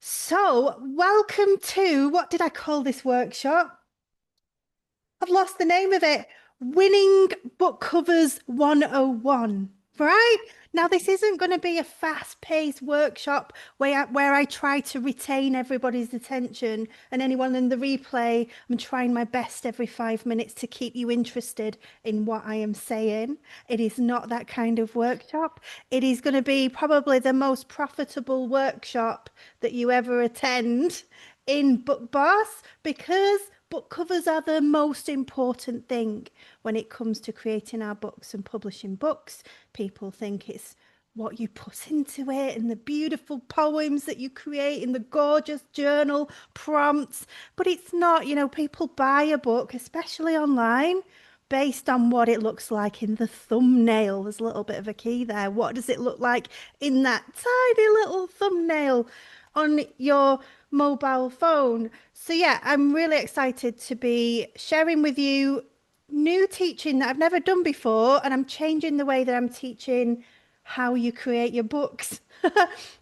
So, welcome to what did I call this workshop? I've lost the name of it. Winning Book Covers 101. Right? Now, this isn't going to be a fast-paced workshop where I try to retain everybody's attention and anyone in the replay. I'm trying my best every 5 minutes to keep you interested in what I am saying. It is not that kind of workshop. It is going to be probably the most profitable workshop that you ever attend in Book Boss because book covers are the most important thing when it comes to creating our books and publishing books. People think it's what you put into it and the beautiful poems that you create in the gorgeous journal prompts. But it's not, people buy a book, especially online, based on what it looks like in the thumbnail. There's a little bit of a key there. What does it look like in that tiny little thumbnail on your mobile phone? So yeah, I'm really excited to be sharing with you new teaching that I've never done before, and I'm changing the way that I'm teaching how you create your books.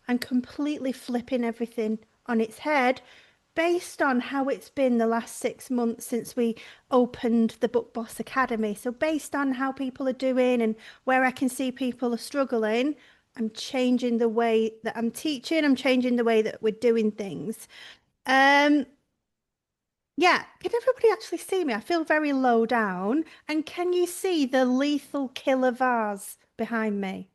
I'm completely flipping everything on its head based on how it's been the last 6 months since we opened the Book Boss Academy. So based on how people are doing and where I can see people are struggling, I'm changing the way that I'm teaching. I'm changing the way that we're doing things. Um, yeah, can everybody actually see me? I feel very low down. And can you see the lethal killer vase behind me?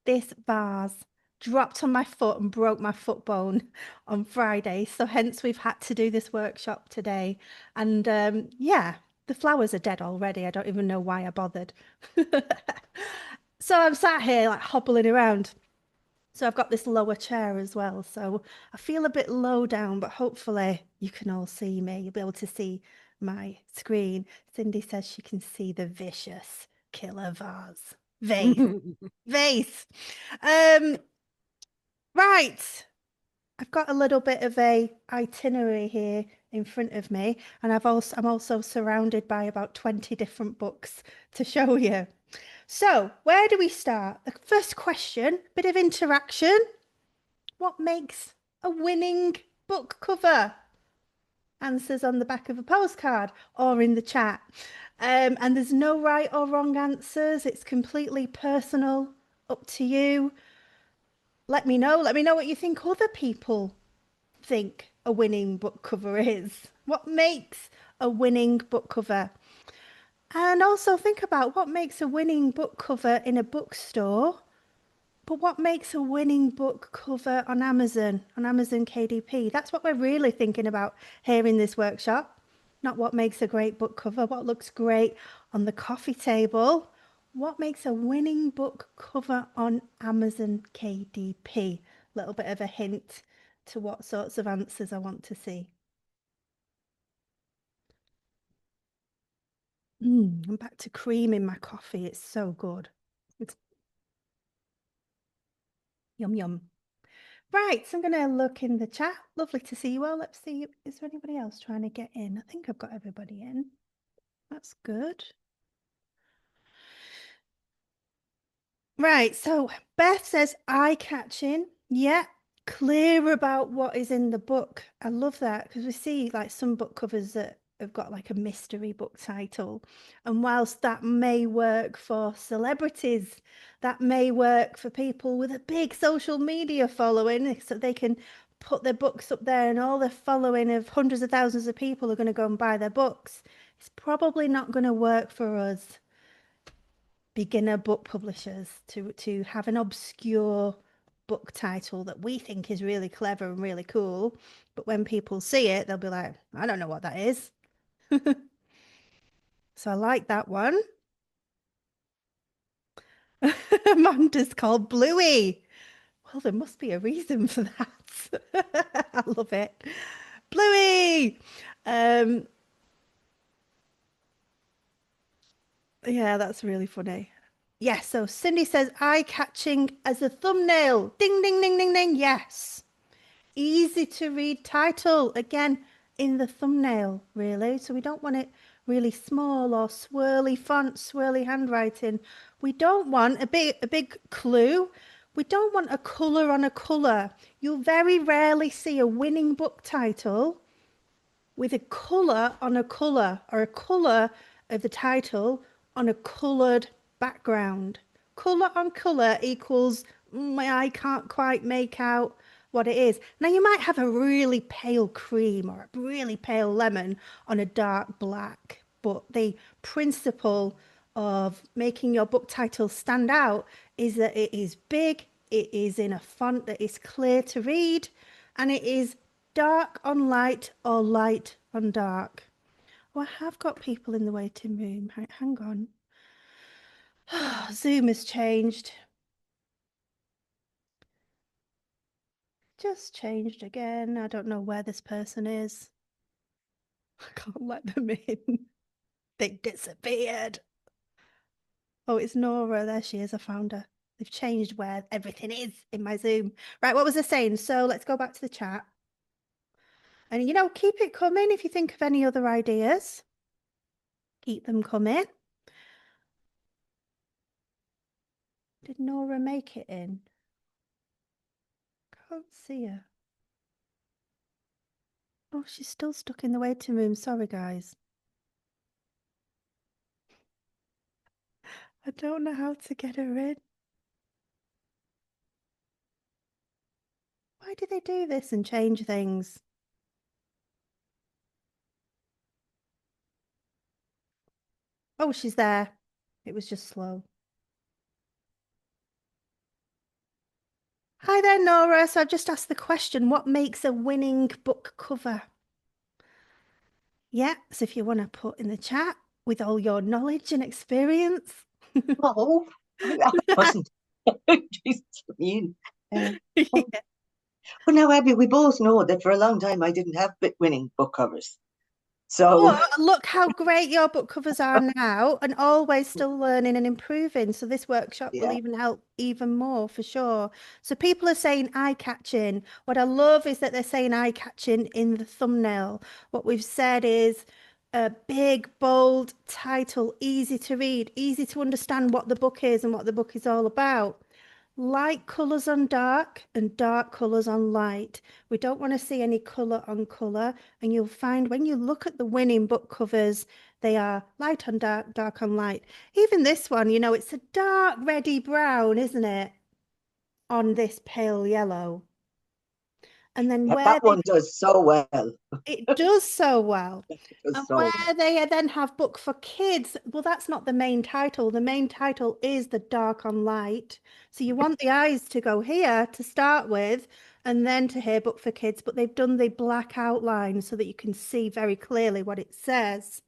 This vase dropped on my foot and broke my foot bone on Friday. So hence we've had to do this workshop today. And yeah, the flowers are dead already. I don't even know why I bothered. So I'm sat here like hobbling around. So I've got this lower chair as well. So I feel a bit low down, but hopefully you can all see me. You'll be able to see my screen. Cindy says she can see the vicious killer vase. Vase. Um, right. I've got a little bit of a itinerary here in front of me, and I'm also surrounded by about 20 different books to show you. So, where do we start? The first question, bit of interaction. What makes a winning book cover? Answers on the back of a postcard or in the chat. And there's no right or wrong answers. It's completely personal, up to you. Let me know. Let me know what you think other people think a winning book cover is. What makes a winning book cover? And also think about what makes a winning book cover in a bookstore. But what makes a winning book cover on Amazon KDP? That's what we're really thinking about here in this workshop. Not what makes a great book cover, what looks great on the coffee table. What makes a winning book cover on Amazon KDP? Little bit of a hint to what sorts of answers I want to see. I'm back to cream in my coffee. It's so good. It's yum yum. Right, so I'm going to look in the chat. Lovely to see you all. Let's see, is there anybody else trying to get in? I think I've got everybody in. That's good. Right, so Beth says eye-catching. Yeah, clear about what is in the book. I love that because we see like some book covers that have got like a mystery book title. And whilst that may work for celebrities, that may work for people with a big social media following, so they can put their books up there and all their following of hundreds of thousands of people are going to go and buy their books. It's probably not going to work for us beginner book publishers to have an obscure book title that we think is really clever and really cool, but when people see it, they'll be like, I don't know what that is. So I like that one. Amanda's called Bluey. Well, there must be a reason for that. I love it. Bluey. Um, yeah, that's really funny. Yeah, so Cindy says eye-catching as a thumbnail. Ding, ding, ding, ding, ding. Yes. Easy to read title again in the thumbnail, really. So we don't want it really small or swirly font, swirly handwriting. We don't want a big clue. We don't want a colour on a colour. You'll very rarely see a winning book title with a colour on a colour or a colour of the title on a coloured background. Colour on colour equals my eye can't quite make out what it is. Now you might have a really pale cream or a really pale lemon on a dark black, but the principle of making your book title stand out is that it is big, it is in a font that is clear to read, and it is dark on light or light on dark. Oh, I have got people in the waiting room. Hang on. Zoom has changed. Just changed again. I don't know where this person is. I can't let them in. They disappeared. Oh, it's Nora. There she is. I found her. They've changed where everything is in my Zoom. Right, what was I saying? So let's go back to the chat. And, keep it coming if you think of any other ideas. Keep them coming. Did Nora make it in? Can't see her. Oh, she's still stuck in the waiting room. Sorry, guys. I don't know how to get her in. Why do they do this and change things? Oh, she's there. It was just slow. Hi there, Nora. So I've just asked the question, what makes a winning book cover? Yeah, so if you want to put in the chat with all your knowledge and experience. Oh, I wasn't. Jeez, you. Yeah. Well, now, Abbie, we both know that for a long time I didn't have winning book covers. So, But look how great your book covers are now, and always still learning and improving. So this workshop will yeah, even help even more for sure. So people are saying eye-catching. What I love is that they're saying eye-catching in the thumbnail. What we've said is a big, bold title, easy to read, easy to understand what the book is and what the book is all about. Light colours on dark and dark colours on light. We don't want to see any colour on colour. And you'll find when you look at the winning book covers, they are light on dark, dark on light. Even this one, it's a dark reddy brown, isn't it? On this pale yellow. And then where that they've one does so well. it does so well. It does And so well. where they then have book for kids, well, that's not the main title. The main title is the dark on light. So you want the eyes to go here to start with, and then to hear book for kids, but they've done the black outline so that you can see very clearly what it says.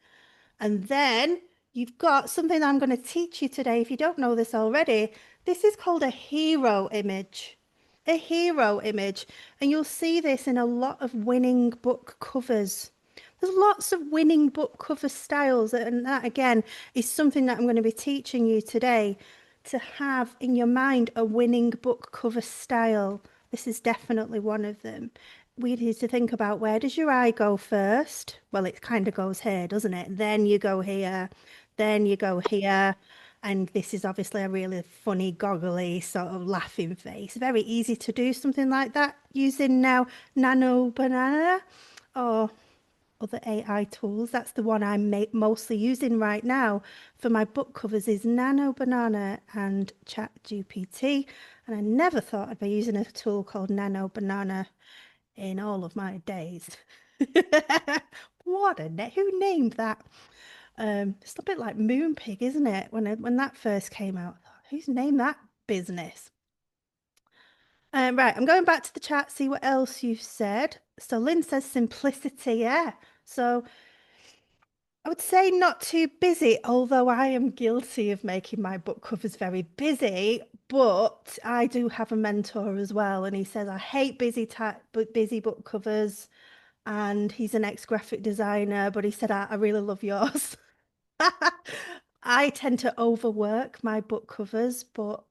And then you've got something I'm going to teach you today. If you don't know this already, this is called a hero image. A hero image. And you'll see this in a lot of winning book covers. There's lots of winning book cover styles, and that again is something that I'm going to be teaching you today, to have in your mind a winning book cover style. This is definitely one of them. We need to think about, where does your eye go first? Well, it kind of goes here, doesn't it? Then you go here, then you go here. And this is obviously a really funny, goggly sort of laughing face. Very easy to do something like that using now Nano Banana or other AI tools. That's the one I'm mostly using right now for my book covers, is Nano Banana and ChatGPT. And I never thought I'd be using a tool called Nano Banana in all of my days. Who named that? It's a bit like Moonpig, isn't it? When that first came out, I thought, who's named that business? Right, I'm going back to the chat, see what else you've said. So Lynn says simplicity, yeah. So I would say not too busy, although I am guilty of making my book covers very busy, but I do have a mentor as well, and he says I hate busy book covers, and he's an ex-graphic designer, but he said I really love yours. I tend to overwork my book covers, but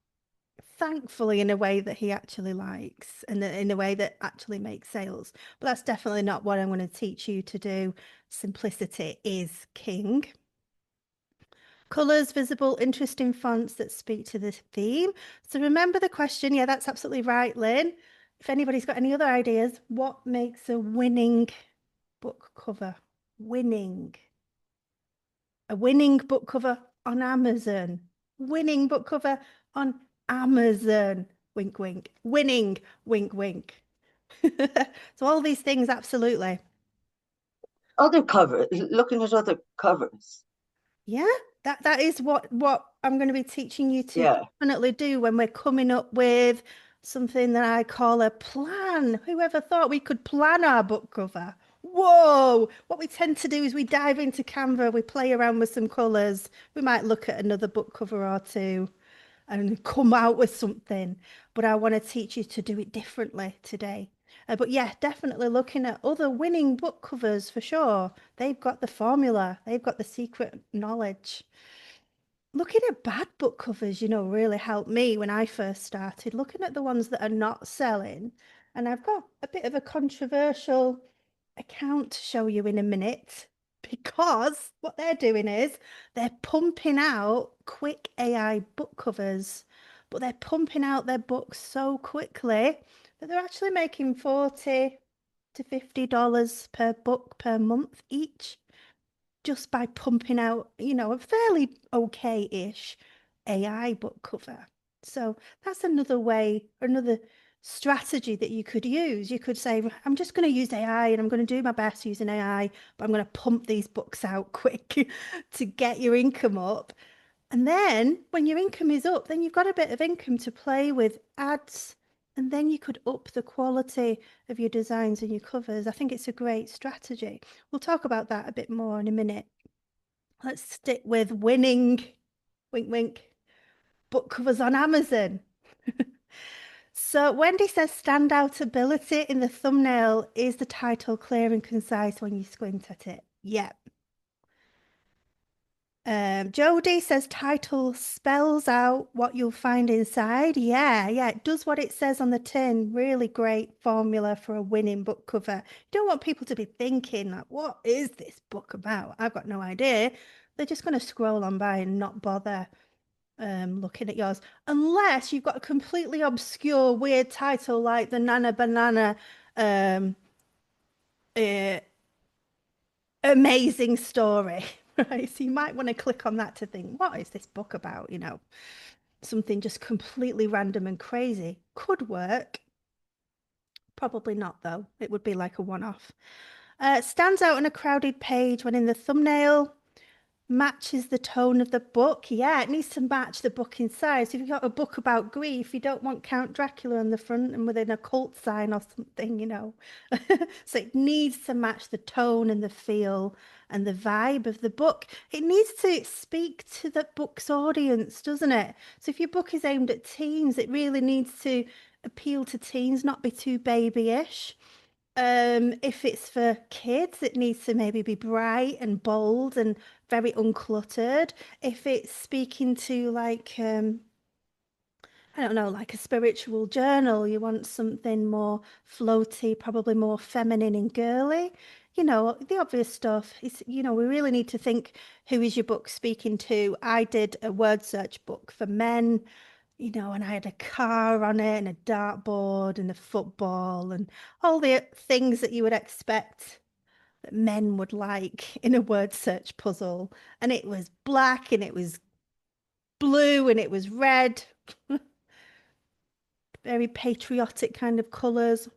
thankfully in a way that he actually likes, and in a way that actually makes sales. But that's definitely not what I'm going to teach you to do. Simplicity is king. Colours, visible, interesting fonts that speak to the theme. So remember the question. Yeah, that's absolutely right, Lynn. If anybody's got any other ideas, what makes a winning book cover? Winning. A winning book cover on Amazon. Winning book cover on Amazon. Wink, wink. Winning. Wink, wink. So all these things, absolutely. Other cover, looking at other covers. Yeah, that is what I'm going to be teaching you to Yeah. definitely do when we're coming up with something that I call a plan. Whoever thought we could plan our book cover? Whoa! What we tend to do is we dive into Canva, we play around with some colours, we might look at another book cover or two and come out with something. But I want to teach you to do it differently today. But yeah, definitely looking at other winning book covers for sure. They've got the formula, they've got the secret knowledge. Looking at bad book covers, really helped me when I first started, looking at the ones that are not selling. And I've got a bit of a controversial account to show you in a minute because what they're doing is they're pumping out quick AI book covers, but they're pumping out their books so quickly that they're actually making $40 to $50 per book per month each just by pumping out, a fairly okay-ish AI book cover. So that's another way, another strategy that you could use. You could say, I'm just going to use AI and I'm going to do my best using AI, but I'm going to pump these books out quick to get your income up. And then when your income is up, then you've got a bit of income to play with ads. And then you could up the quality of your designs and your covers. I think it's a great strategy. We'll talk about that a bit more in a minute. Let's stick with winning, wink, wink, book covers on Amazon. So Wendy says standout ability in the thumbnail is the title clear and concise when you squint at it. Yep. Jody says title spells out what you'll find inside. Yeah, it does what it says on the tin. Really great formula for a winning book cover. You don't want people to be thinking, like, what is this book about? I've got no idea. They're just going to scroll on by and not bother looking at yours, unless you've got a completely obscure, weird title like the Nano Banana um, uh, amazing story, right? So you might want to click on that to think, what is this book about? Something just completely random and crazy. Could work. Probably not, though. It would be like a one-off. Stands out on a crowded page when in the thumbnail. Matches the tone of the book. Yeah, it needs to match the book inside. So if you've got a book about grief, you don't want Count Dracula on the front and with an occult sign or something. So it needs to match the tone and the feel and the vibe of the book. It needs to speak to the book's audience, doesn't it? So if your book is aimed at teens, it really needs to appeal to teens, not be too babyish. If it's for kids, it needs to maybe be bright and bold and very uncluttered. If it's speaking to I don't know, like a spiritual journal, you want something more floaty, probably more feminine and girly. The obvious stuff is, we really need to think, who is your book speaking to? I did a word search book for men, and I had a car on it and a dartboard and a football and all the things that you would expect that men would like in a word search puzzle. And it was black and it was blue and it was red, very patriotic kind of colours.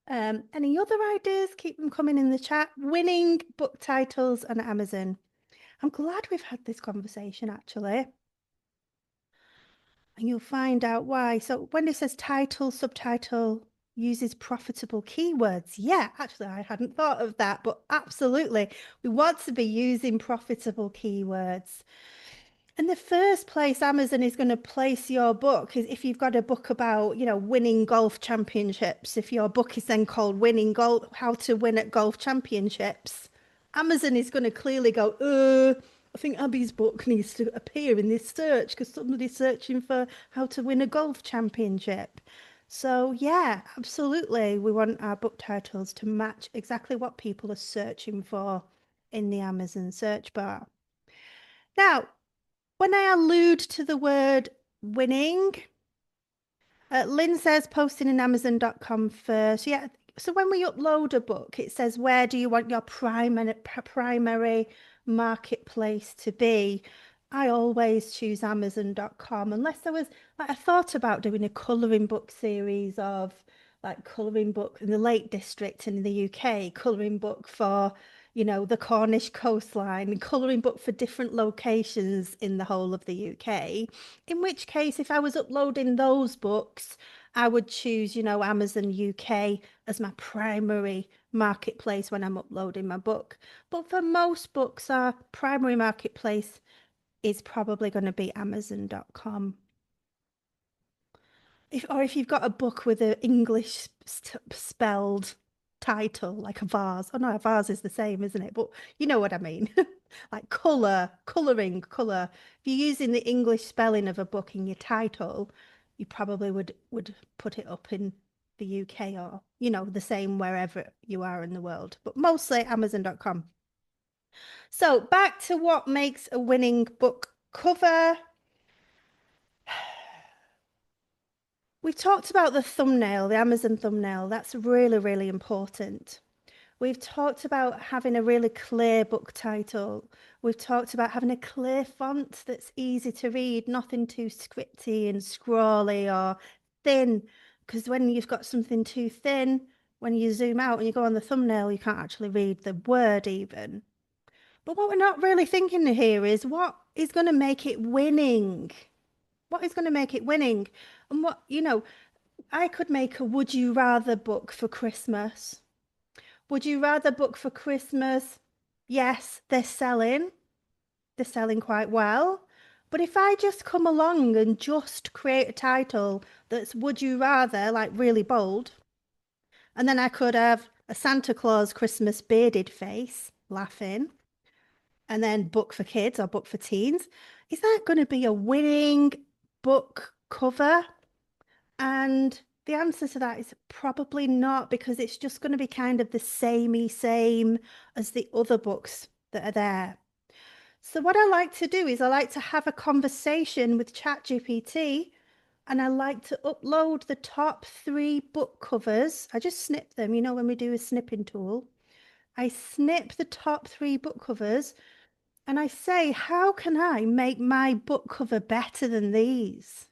Any other ideas? Keep them coming in the chat. Winning book titles on Amazon. I'm glad we've had this conversation actually. And you'll find out why. So when it says title, subtitle uses profitable keywords. Yeah, actually, I hadn't thought of that, but absolutely. We want to be using profitable keywords. In the first place, Amazon is going to place your book is if you've got a book about, winning golf championships. If your book is then called Winning Golf, How to Win at Golf Championships, Amazon is going to clearly go, I think Abbie's book needs to appear in this search because somebody's searching for how to win a golf championship. So, yeah, absolutely. We want our book titles to match exactly what people are searching for in the Amazon search bar. Now, when I allude to the word winning, Lynn says posting in Amazon.com first. Yeah. So when we upload a book, it says, where do you want your primary marketplace to be? I always choose Amazon.com unless there was, like, I thought about doing a colouring book series of like colouring book in the Lake District in the UK, colouring book for, the Cornish coastline, colouring book for different locations in the whole of the UK. In which case, if I was uploading those books, I would choose, Amazon UK as my primary marketplace when I'm uploading my book. But for most books, our primary marketplace is probably going to be Amazon.com. If you've got a book with an English spelled title, like a vase. Oh no, a vase is the same, isn't it? But you know what I mean. Like colour. If you're using the English spelling of a book in your title, you probably would put it up in the UK or, the same wherever you are in the world. But mostly Amazon.com. So back to what makes a winning book cover. We've talked about the thumbnail, the Amazon thumbnail. That's really, really important. We've talked about having a really clear book title. We've talked about having a clear font that's easy to read, nothing too scripty and scrawly or thin. Because when you've got something too thin, when you zoom out and you go on the thumbnail, you can't actually read the word even. But what we're not really thinking here is what is going to make it winning? What is going to make it winning? And I could make a would you rather book for Christmas. Would you rather book for Christmas? Yes, they're selling. They're selling quite well. But if I just come along and just create a title that's would you rather, like really bold, and then I could have a Santa Claus Christmas bearded face laughing, and then book for kids or book for teens, is that going to be a winning book cover? And the answer to that is probably not, because it's just going to be kind of the samey same as the other books that are there. So what I like to do is I like to have a conversation with ChatGPT, and I like to upload the top 3 book covers. I just snip them, when we do a snipping tool. I snip the top 3 book covers and I say, how can I make my book cover better than these?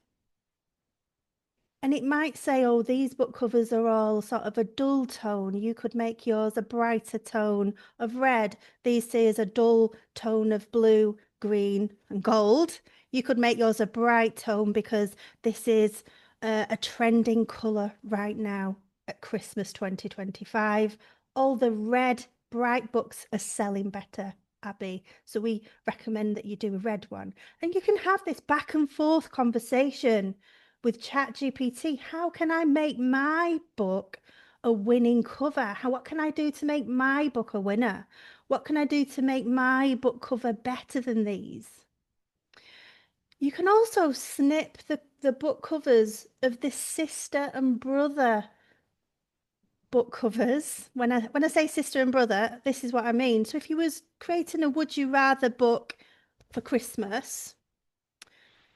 And it might say, oh, these book covers are all sort of a dull tone. You could make yours a brighter tone of red. These say is a dull tone of blue, green, and gold. You could make yours a bright tone because this is a trending colour right now at Christmas 2025. All the red bright books are selling better, Abbie. So we recommend that you do a red one. And you can have this back and forth conversation with ChatGPT. How can I make my book a winning cover? What can I do to make my book a winner? What can I do to make my book cover better than these? You can also snip the book covers of the sister and brother book covers. When I say sister and brother, this is what I mean. So if you was creating a would you rather book for Christmas,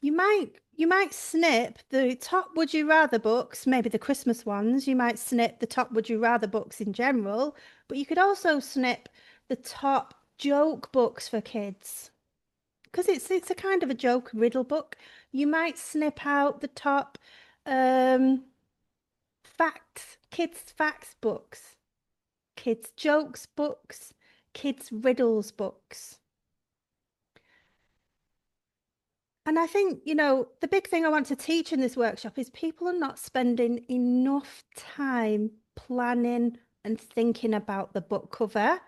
you might snip the top would you rather books, maybe the Christmas ones. You might snip the top would you rather books in general, but you could also snip the top joke books for kids because it's a kind of a joke riddle book. You might snip out the top kids facts books, kids jokes books, kids riddles books. And I think, the big thing I want to teach in this workshop is people are not spending enough time planning and thinking about the book cover.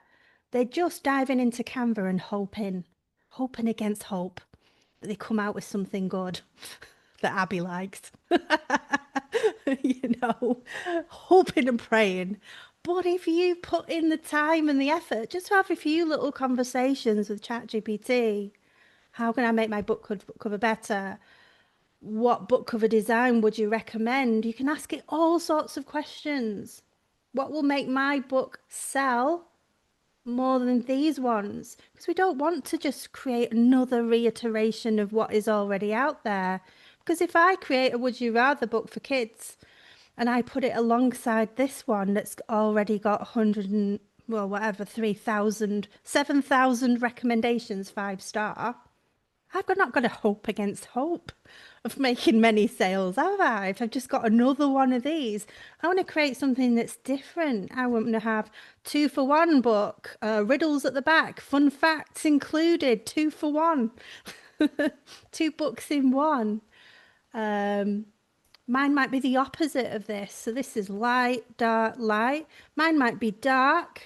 They're just diving into Canva and hoping against hope that they come out with something good that Abbie likes. you know, Hoping and praying. But if you put in the time and the effort just to have a few little conversations with ChatGPT, how can I make my book cover better? What book cover design would you recommend? You can ask it all sorts of questions. What will make my book sell more than these ones because we don't want to just create another reiteration of what is already out there. Because if I create a Would You Rather book for kids and I put it alongside this one that's already got 100 and, well, whatever, 3,000, 7,000 recommendations, 5 star, not got a hope against hope of making many sales, have I? If I've just got another one of these, I want to create something that's different. I want to have 2 for 1 book, riddles at the back, fun facts included, 2 for 1, 2 books in 1. Um, Mine might be the opposite of this. So this is light, dark, light. Mine might be dark,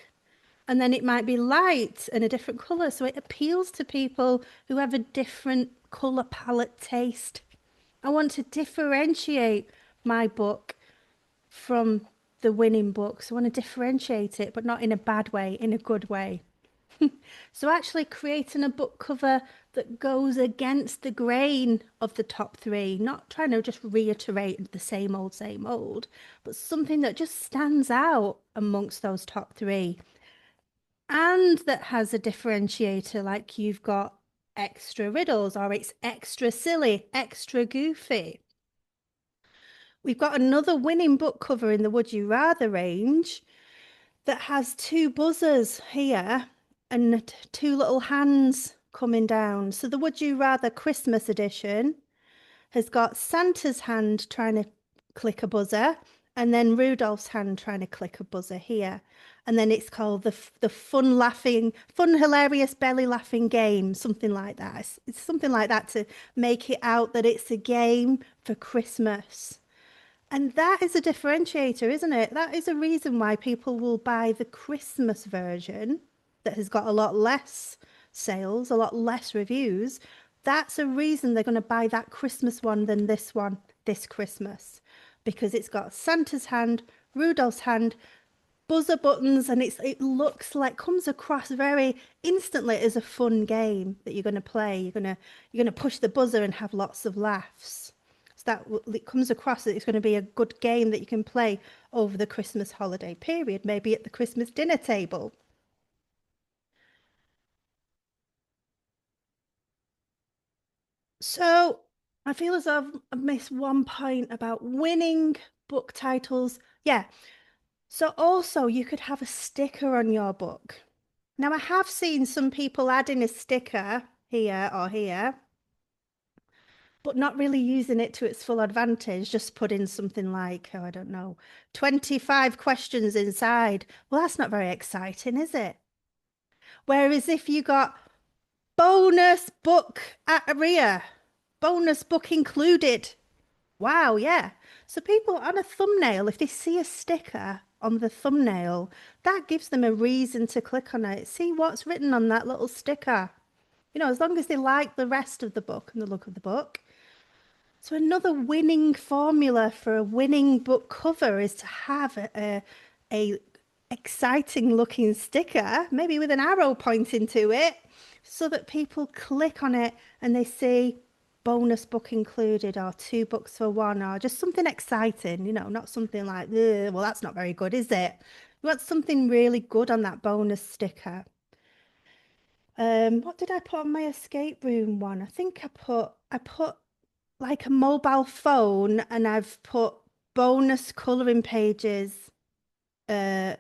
and then it might be light and a different color. So it appeals to people who have a different color palette taste. I want to differentiate my book from the winning books. I want to differentiate it, but not in a bad way, in a good way. So actually creating a book cover that goes against the grain of the top 3, not trying to just reiterate the same old, but something that just stands out amongst those top 3 and that has a differentiator, like you've got extra riddles or it's extra silly, extra goofy. We've got another winning book cover in the Would You Rather range that has 2 buzzers here and 2 little hands coming down. So the Would You Rather Christmas edition has got Santa's hand trying to click a buzzer and then Rudolph's hand trying to click a buzzer here. And then it's called the fun, hilarious belly laughing game, something like that. It's something like that to make it out that it's a game for Christmas. And that is a differentiator, isn't it? That is a reason why people will buy the Christmas version that has got a lot less sales, a lot less reviews. That's a reason they're going to buy that Christmas one this Christmas, because it's got Santa's hand, Rudolph's hand, buzzer buttons, and it looks like, comes across very instantly as a fun game that you're going to play. You're going to push the buzzer and have lots of laughs. So that it comes across that it's going to be a good game that you can play over the Christmas holiday period, maybe at the Christmas dinner table. So I feel as though I've missed one point about winning book titles. Yeah. So also you could have a sticker on your book. Now I have seen some people adding a sticker here or here, but not really using it to its full advantage, just put in something like, oh, I don't know, 25 questions inside. Well, that's not very exciting, is it? Whereas if you got bonus book at Aria, bonus book included. Wow, yeah. So people on a thumbnail, if they see a sticker on the thumbnail, that gives them a reason to click on it. See what's written on that little sticker. As long as they like the rest of the book and the look of the book. So another winning formula for a winning book cover is to have a exciting looking sticker, maybe with an arrow pointing to it, so that people click on it and they see bonus book included or 2 books for 1 or just something exciting, not something like, well, that's not very good, is it? You want something really good on that bonus sticker. What did I put on my escape room one? I think I put like a mobile phone and I've put bonus colouring pages, uh,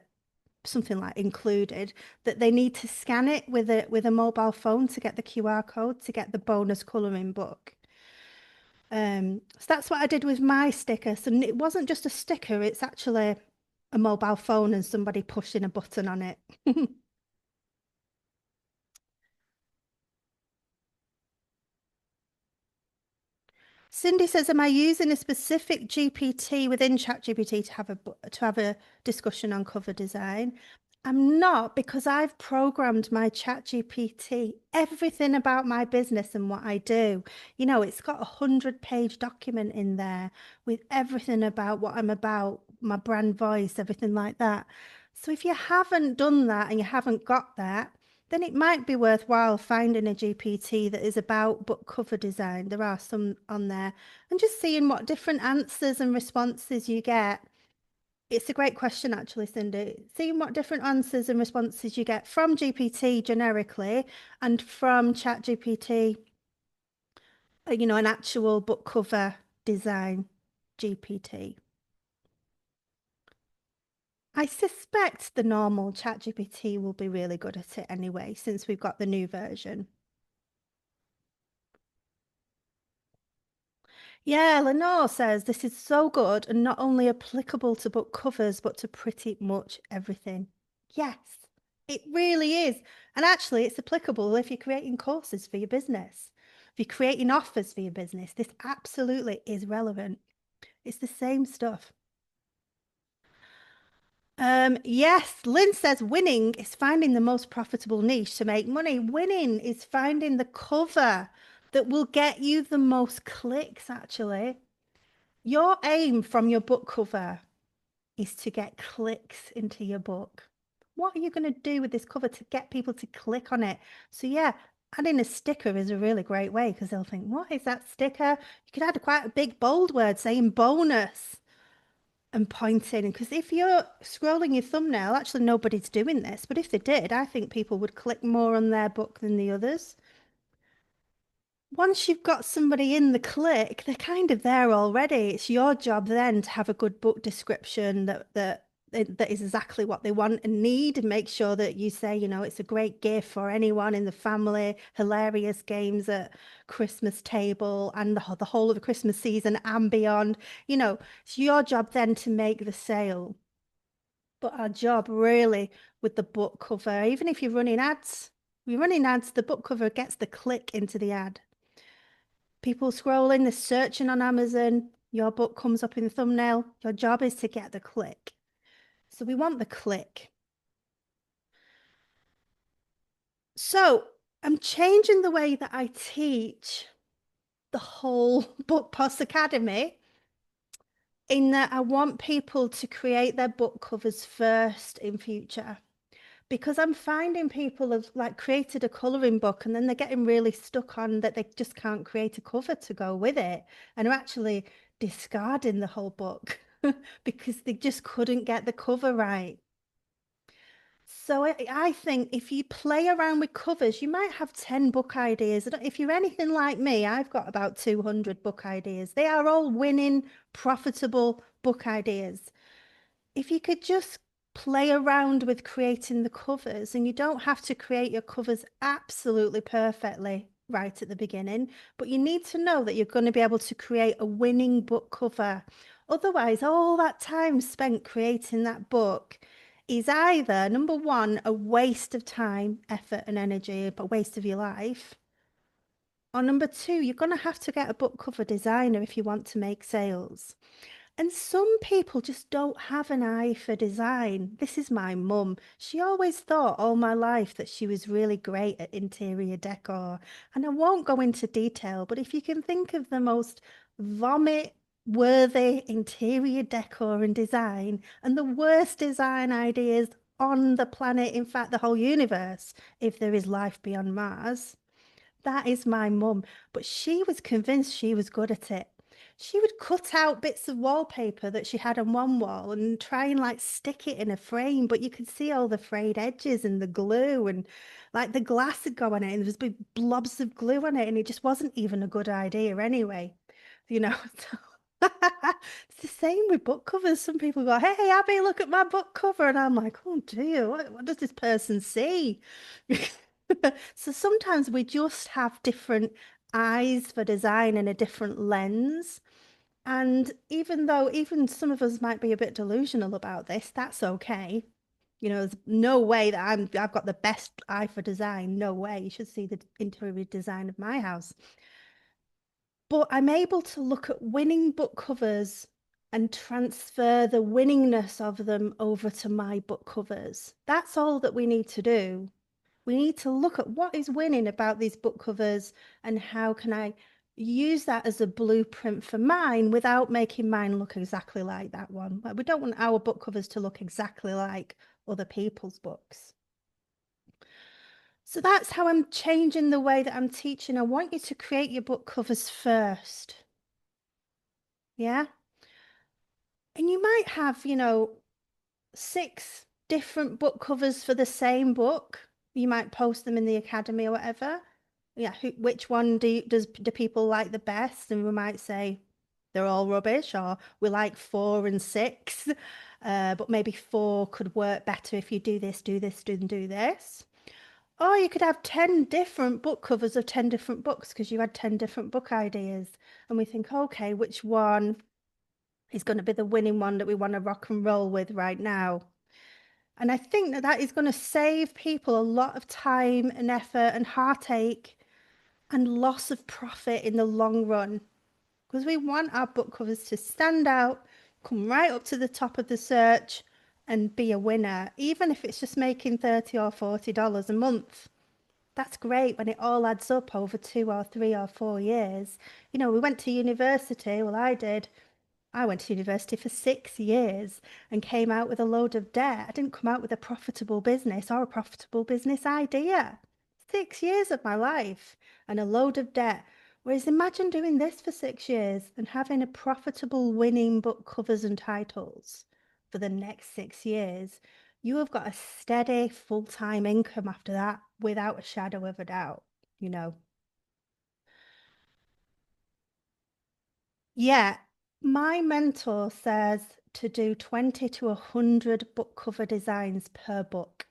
something like included, that they need to scan it with a mobile phone to get the QR code to get the bonus colouring book. So that's what I did with my sticker. So it wasn't just a sticker, it's actually a mobile phone and somebody pushing a button on it. Cindy says, "Am I using a specific GPT within ChatGPT to have a discussion on cover design?" I'm not, because I've programmed my ChatGPT everything about my business and what I do. It's got 100-page document in there with everything about what I'm about, my brand voice, everything like that. So if you haven't done that and you haven't got that, then it might be worthwhile finding a GPT that is about book cover design. There are some on there, and just seeing what different answers and responses you get. It's a great question, actually, Cindy. Seeing what different answers and responses you get from GPT generically and from ChatGPT, an actual book cover design GPT. I suspect the normal ChatGPT will be really good at it anyway, since we've got the new version. Yeah, Lenore says this is so good and not only applicable to book covers, but to pretty much everything. Yes, it really is. And actually, it's applicable if you're creating courses for your business. If you're creating offers for your business, this absolutely is relevant. It's the same stuff. Yes, Lynn says winning is finding the most profitable niche to make money. Winning is finding the cover that will get you the most clicks, actually. Your aim from your book cover is to get clicks into your book. What are you going to do with this cover to get people to click on it? So, yeah, adding a sticker is a really great way because they'll think, what is that sticker? You could add quite a big bold word saying bonus and pointing. Because if you're scrolling your thumbnail, actually, nobody's doing this. But if they did, I think people would click more on their book than the others. Once you've got somebody in the click, they're kind of there already. It's your job then to have a good book description that is exactly what they want and need, and make sure that you say, it's a great gift for anyone in the family, hilarious games at Christmas table and the whole of the Christmas season and beyond. It's your job then to make the sale. But our job really with the book cover, even if you're running ads, the book cover gets the click into the ad. People scrolling, they're searching on Amazon, your book comes up in the thumbnail. Your job is to get the click. So we want the click. So I'm changing the way that I teach the whole Book Boss Academy in that I want people to create their book covers first in future. Because I'm finding people have like created a colouring book and then they're getting really stuck on that they just can't create a cover to go with it and are actually discarding the whole book because they just couldn't get the cover right. So I think if you play around with covers, you might have 10 book ideas. If you're anything like me, I've got about 200 book ideas. They are all winning, profitable book ideas. If you could just play around with creating the covers, and you don't have to create your covers absolutely perfectly right at the beginning, but you need to know that you're going to be able to create a winning book cover. Otherwise, all that time spent creating that book is either number one, a waste of time, effort, and energy, a waste of your life. Or number two, you're going to have to get a book cover designer if you want to make sales. And some people just don't have an eye for design. This is my mum. She always thought all my life that she was really great at interior decor. And I won't go into detail, but if you can think of the most vomit-worthy interior decor and design and the worst design ideas on the planet, in fact, the whole universe, if there is life beyond Mars, that is my mum. But she was convinced she was good at it. She would cut out bits of wallpaper that she had on one wall and try and like stick it in a frame, but you could see all the frayed edges and the glue and like the glass had gone on it and there was big blobs of glue on it and it just wasn't even a good idea anyway, you know. So it's the same with book covers. Some people go, "Hey, Abbie, look at my book cover," and I'm like, "Oh dear, what does this person see?" So sometimes we just have different eyes for design and a different lens. And even though even some of us might be a bit delusional about this, that's okay. There's no way that I've got the best eye for design. No way. You should see the interior design of my house. But I'm able to look at winning book covers and transfer the winningness of them over to my book covers. That's all that we need to do. We need to look at what is winning about these book covers and how can I use that as a blueprint for mine without making mine look exactly like that one. Like, we don't want our book covers to look exactly like other people's books. So that's how I'm changing the way that I'm teaching. I want you to create your book covers first. Yeah. And you might have, 6 different book covers for the same book. You might post them in the academy or whatever. Yeah, which one do people like the best? And we might say they're all rubbish, or we like 4 and 6, but maybe 4 could work better if you do this, do this, do this. Or you could have 10 different book covers of 10 different books because you had 10 different book ideas. And we think, okay, which one is going to be the winning one that we want to rock and roll with right now? And I think that that is going to save people a lot of time and effort and heartache and loss of profit in the long run. Because we want our book covers to stand out, come right up to the top of the search, and be a winner, even if it's just making $30 or $40 a month. That's great when it all adds up over 2 or 3 or 4 years. We went to university. Well, I did. I went to university for 6 years and came out with a load of debt. I didn't come out with a profitable business or a profitable business idea. 6 years of my life and a load of debt. Whereas imagine doing this for 6 years and having a profitable winning book covers and titles for the next 6 years. You have got a steady full-time income after that without a shadow of a doubt, you know. Yeah, my mentor says to do 20 to 100 book cover designs per book.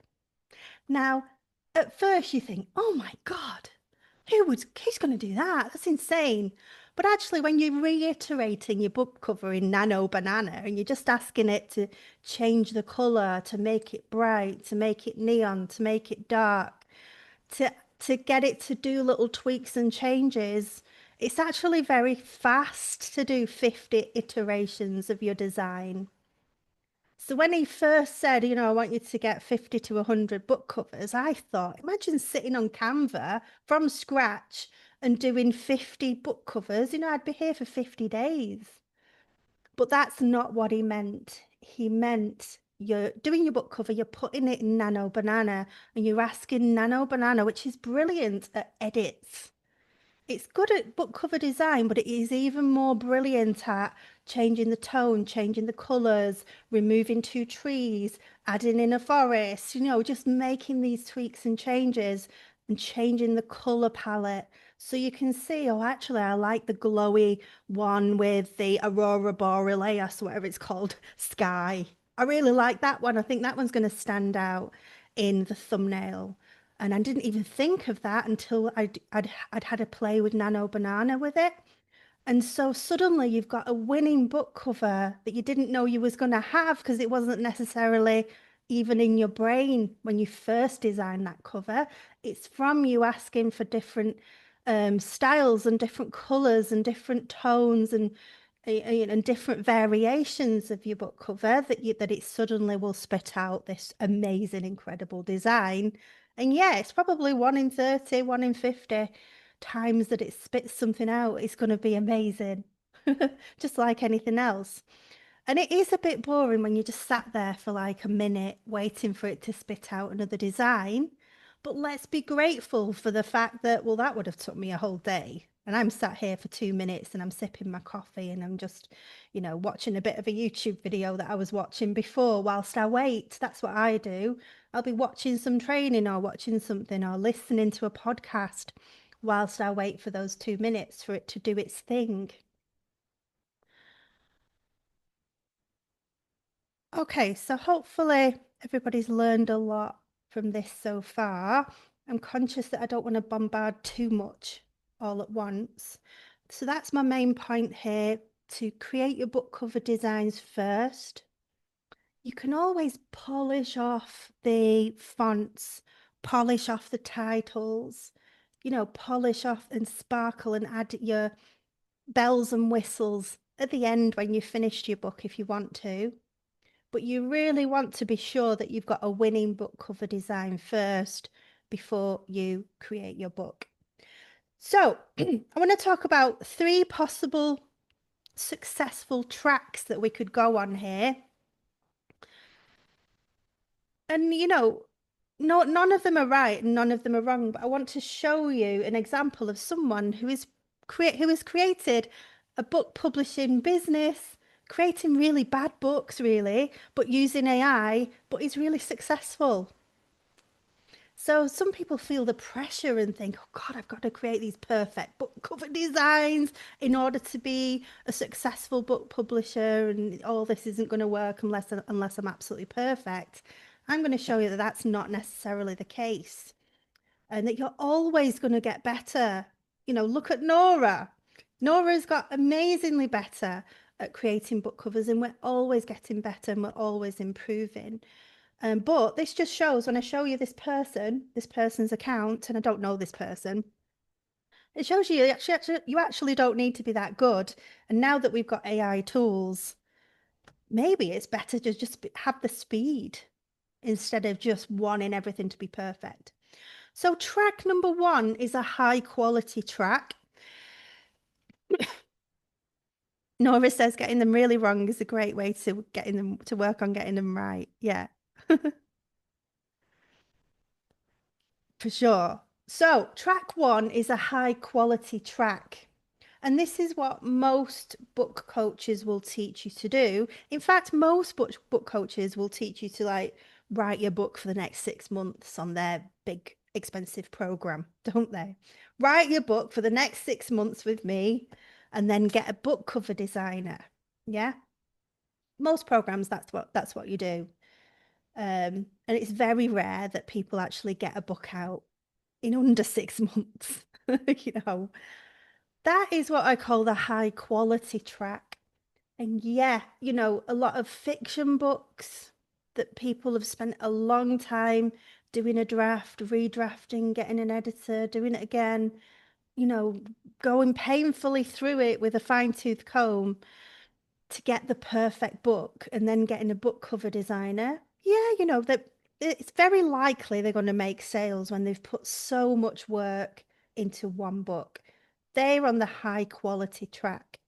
Now, at first you think, oh my God, who's going to do that? That's insane. But actually, when you're reiterating your book cover in Nano Banana and you're just asking it to change the color, to make it bright, to make it neon, to make it dark, to to get it to do little tweaks and changes, it's actually very fast to do 50 iterations of your design. So when he first said, I want you to get 50 to 100 book covers, I thought, imagine sitting on Canva from scratch and doing 50 book covers. I'd be here for 50 days. But that's not what he meant. He meant you're doing your book cover, you're putting it in Nano Banana, and you're asking Nano Banana, which is brilliant at edits. It's good at book cover design, but it is even more brilliant at changing the tone, changing the colours, removing 2 trees, adding in a forest, just making these tweaks and changes and changing the colour palette. So you can see, oh, actually, I like the glowy one with the Aurora Borealis, whatever it's called, sky. I really like that one. I think that one's going to stand out in the thumbnail. And I didn't even think of that until I'd had a play with Nano Banana with it. And so suddenly you've got a winning book cover that you didn't know you was going to have because it wasn't necessarily even in your brain when you first designed that cover. It's from you asking for different styles and different colors and different tones and different variations of your book cover that it suddenly will spit out this amazing, incredible design. And yeah, it's probably 1 in 30, 1 in 50 times that it spits something out. It's going to be amazing, just like anything else. And it is a bit boring when you just sat there for like a minute waiting for it to spit out another design. But let's be grateful for the fact that, well, that would have took me a whole day. And I'm sat here for 2 minutes and I'm sipping my coffee and I'm just, watching a bit of a YouTube video that I was watching before whilst I wait. That's what I do. I'll be watching some training or watching something or listening to a podcast whilst I wait for those 2 minutes for it to do its thing. Okay, so hopefully everybody's learned a lot from this so far. I'm conscious that I don't want to bombard too much all at once. So that's my main point here, to create your book cover designs first. You can always polish off the fonts, polish off the titles, polish off and sparkle and add your bells and whistles at the end when you've finished your book if you want to. But you really want to be sure that you've got a winning book cover design first before you create your book. So I want to talk about 3 possible successful tracks that we could go on here. And no, none of them are right and none of them are wrong, but I want to show you an example of someone who has created a book publishing business, creating really bad books, really, but using AI, but he's really successful. So some people feel the pressure and think, oh God, I've got to create these perfect book cover designs in order to be a successful book publisher, and all this isn't going to work unless I'm absolutely perfect. I'm going to show you that that's not necessarily the case, and that you're always going to get better. You know, look at Nora. Nora's got amazingly better at creating book covers, and we're always getting better and we're always improving. But this just shows when I show you this person's account, and I don't know this person, it shows you actually don't need to be that good. And now that we've got AI tools, maybe it's better to just have the speed instead of just wanting everything to be perfect. So track number one is a high quality track. Nora says getting them really wrong is a great way to getting them to work on getting them right. Yeah. For sure. So, track one is a high quality track. And this is what most book coaches will teach you to do. In fact, most book coaches will teach you to like write your book for the next 6 months on their big expensive program, don't they? Write your book for the next 6 months with me and then get a book cover designer. Yeah. Most programs, that's what you do. And it's very rare that people actually get a book out in under 6 months. You know, that is what I call the high quality track. And yeah, you know, a lot of fiction books that people have spent a long time doing a draft, redrafting, getting an editor, doing it again, you know, going painfully through it with a fine-tooth comb to get the perfect book and then getting a book cover designer. Yeah, you know, that it's very likely they're going to make sales when they've put so much work into one book. They're on the high quality track.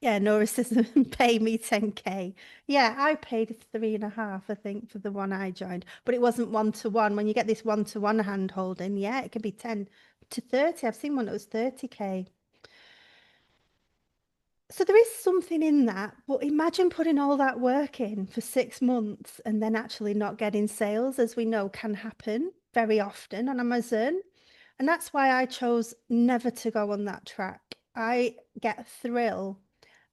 Yeah, Nora says pay me 10K. Yeah, I paid 3.5, I think, for the one I joined, but it wasn't one to one. When you get this one to one hand holding, yeah, it can be 10 to 30. I've seen one that was 30K. So there is something in that, but imagine putting all that work in for 6 months and then actually not getting sales, as we know can happen very often on Amazon. And that's why I chose never to go on that track. I get a thrill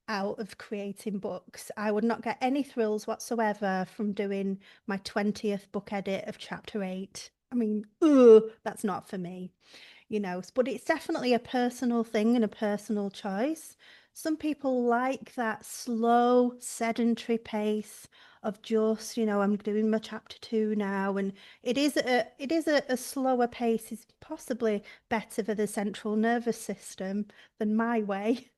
out of creating books. I would not get any thrills whatsoever from doing my 20th book edit of chapter 8. I mean, ugh, that's not for me, you know, but it's definitely a personal thing and a personal choice. Some people like that slow, sedentary pace of just, you know, I'm doing my chapter 2 now, and it is a slower pace is possibly better for the central nervous system than my way.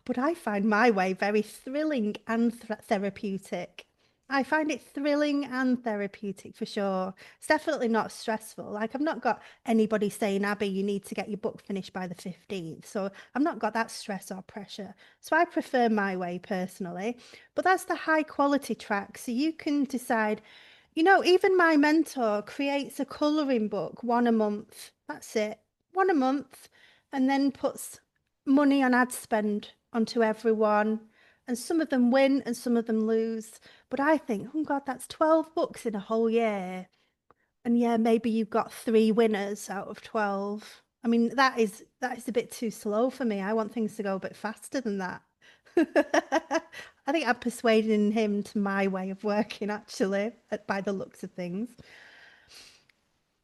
But I find my way very thrilling and therapeutic. I find it thrilling and therapeutic for sure. It's definitely not stressful. Like, I've not got anybody saying, Abbie, you need to get your book finished by the 15th. So I've not got that stress or pressure. So I prefer my way personally. But that's the high quality track. So you can decide, you know, even my mentor creates a colouring book, one a month. That's it, one a month, and then puts money on ad spend onto everyone. And some of them win and some of them lose. But I think, oh God, that's 12 books in a whole year. And yeah, maybe you've got 3 winners out of 12. I mean, that is a bit too slow for me. I want things to go a bit faster than that. I think I'm persuading him to my way of working, actually, by the looks of things.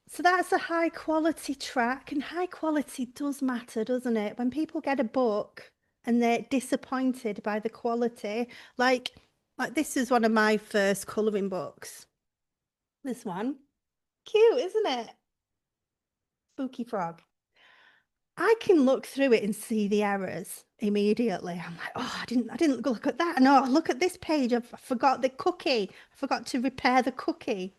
So that's a high quality track, and high quality does matter, doesn't it? When people get a book and they're disappointed by the quality, like this is one of my first colouring books. This one, cute, isn't it? Spooky frog. I can look through it and see the errors immediately. I'm like, oh, I didn't look at that. No, look at this page. I forgot the cookie. I forgot to repair the cookie.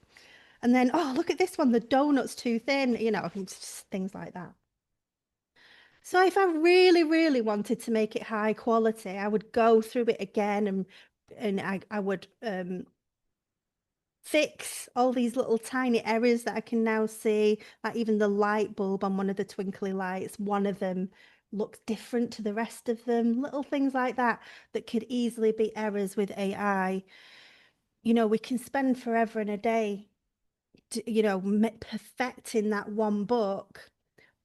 And then, oh, look at this one. The donut's too thin. You know, just things like that. So if I really, really wanted to make it high quality, I would go through it again, and I would fix all these little tiny errors that I can now see, like even the light bulb on one of the twinkly lights, one of them looks different to the rest of them, little things like that that could easily be errors with AI. We can spend forever and a day, perfecting that one book.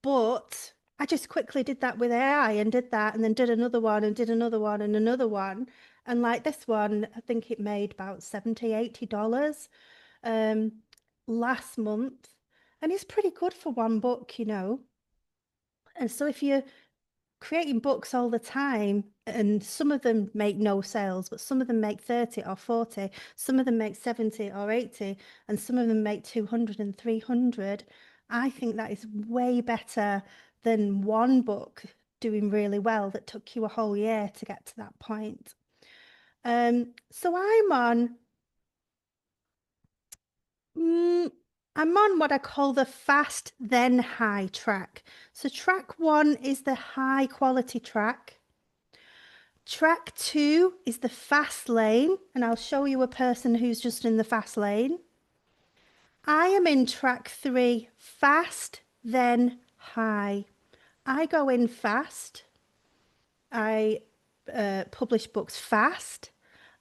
But I just quickly did that with AI and did that and then did another one and did another one and another one. And like this one, I think it made about $70, $80 um last month. And it's pretty good for one book. And so if you're creating books all the time, and some of them make no sales, but some of them make 30 or 40, some of them make 70 or 80, and some of them make 200 and 300. I think that is way better than one book doing really well that took you a whole year to get to that point. So mm, I'm on what I call the fast then high track. So track one is the high quality track. Track two is the fast lane, and I'll show you a person who's just in the fast lane. I am in track three, fast, then high. I go in fast. I publish books fast,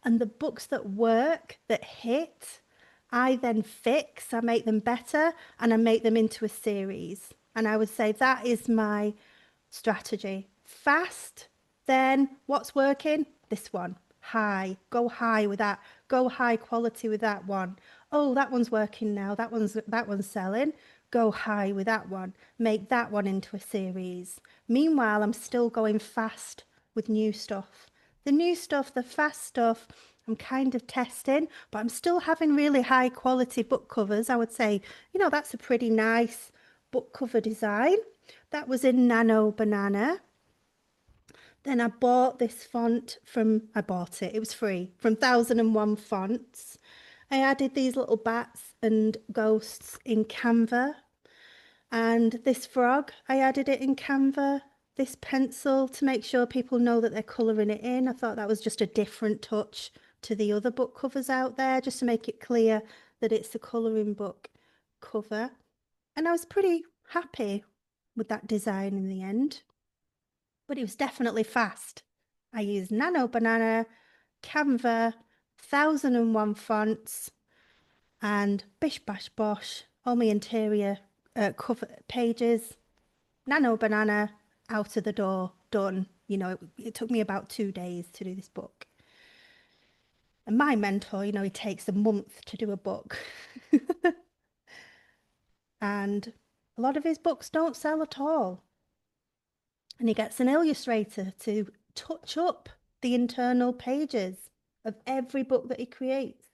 and the books that work, that hit, I then fix, I make them better, and I make them into a series. And I would say that is my strategy. Fast, then what's working? This one. High. Go high with that. Go high quality with that one. Oh, that one's working now. That one's selling. Go high with that one. Make that one into a series. Meanwhile, I'm still going fast with new stuff. The new stuff, the fast stuff, I'm kind of testing, but I'm still having really high quality book covers. I would say, that's a pretty nice book cover design. That was in Nano Banana. Then I bought this font I bought it, it was free, from 1001 Fonts. I added these little bats and ghosts in Canva. And this frog, I added it in Canva. This pencil to make sure people know that they're colouring it in. I thought that was just a different touch to the other book covers out there, just to make it clear that it's a colouring book cover. And I was pretty happy with that design in the end. But it was definitely fast. I used Nano Banana, Canva, 1001 Fonts, and bish bash bosh, all my interior cover pages. Nano Banana, out of the door, done. It took me about 2 days to do this book. And my mentor, he takes a month to do a book. And a lot of his books don't sell at all. And he gets an illustrator to touch up the internal pages of every book that he creates.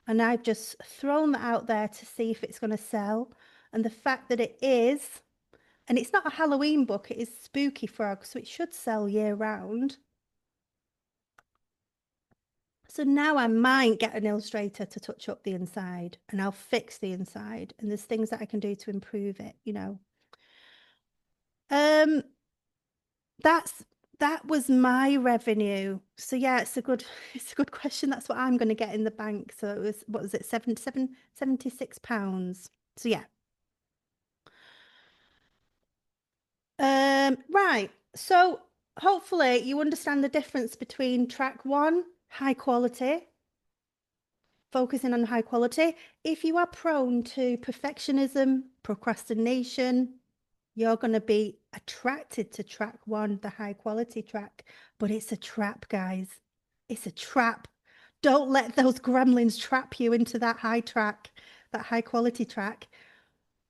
And I've just thrown that out there to see if it's going to sell. And the fact that it is, and it's not a Halloween book, it is Spooky Frog, so it should sell year round. So now I might get an illustrator to touch up the inside, and I'll fix the inside. And there's things that I can do to improve it. Um, that was my revenue. So yeah, it's a good question. That's what I'm going to get in the bank. So it was, what was it, 76 pounds. So yeah. Right. So hopefully you understand the difference between track one, high quality, focusing on high quality. If you are prone to perfectionism, procrastination, you're going to be attracted to track one, the high quality track. But it's a trap, guys. It's a trap. Don't let those gremlins trap you into that high track, that high quality track.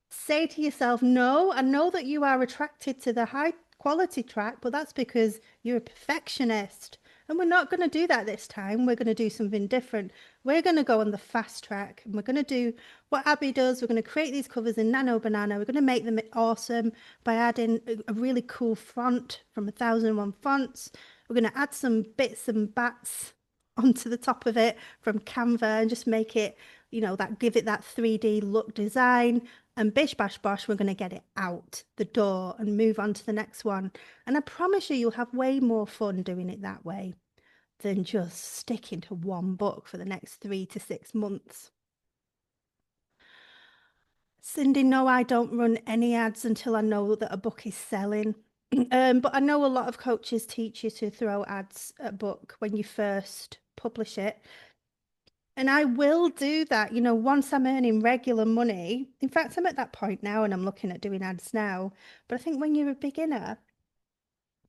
Say to yourself, no, I know that you are attracted to the high quality track, but that's because you're a perfectionist. And we're not going to do that this time. We're going to do something different. We're going to go on the fast track and we're going to do what Abbie does. We're going to create these covers in Nano Banana. We're going to make them awesome by adding a really cool font from 1001 Fonts. We're going to add some bits and bats onto the top of it from Canva and just make it, give it that 3D look design. And bish bash bosh, we're going to get it out the door and move on to the next one. And I promise you, you'll have way more fun doing it that way than just sticking to one book for the next 3 to 6 months. Cindy, no, I don't run any ads until I know that a book is selling. But I know a lot of coaches teach you to throw ads at book when you first publish it. And I will do that, once I'm earning regular money. In fact, I'm at that point now and I'm looking at doing ads now. But I think when you're a beginner,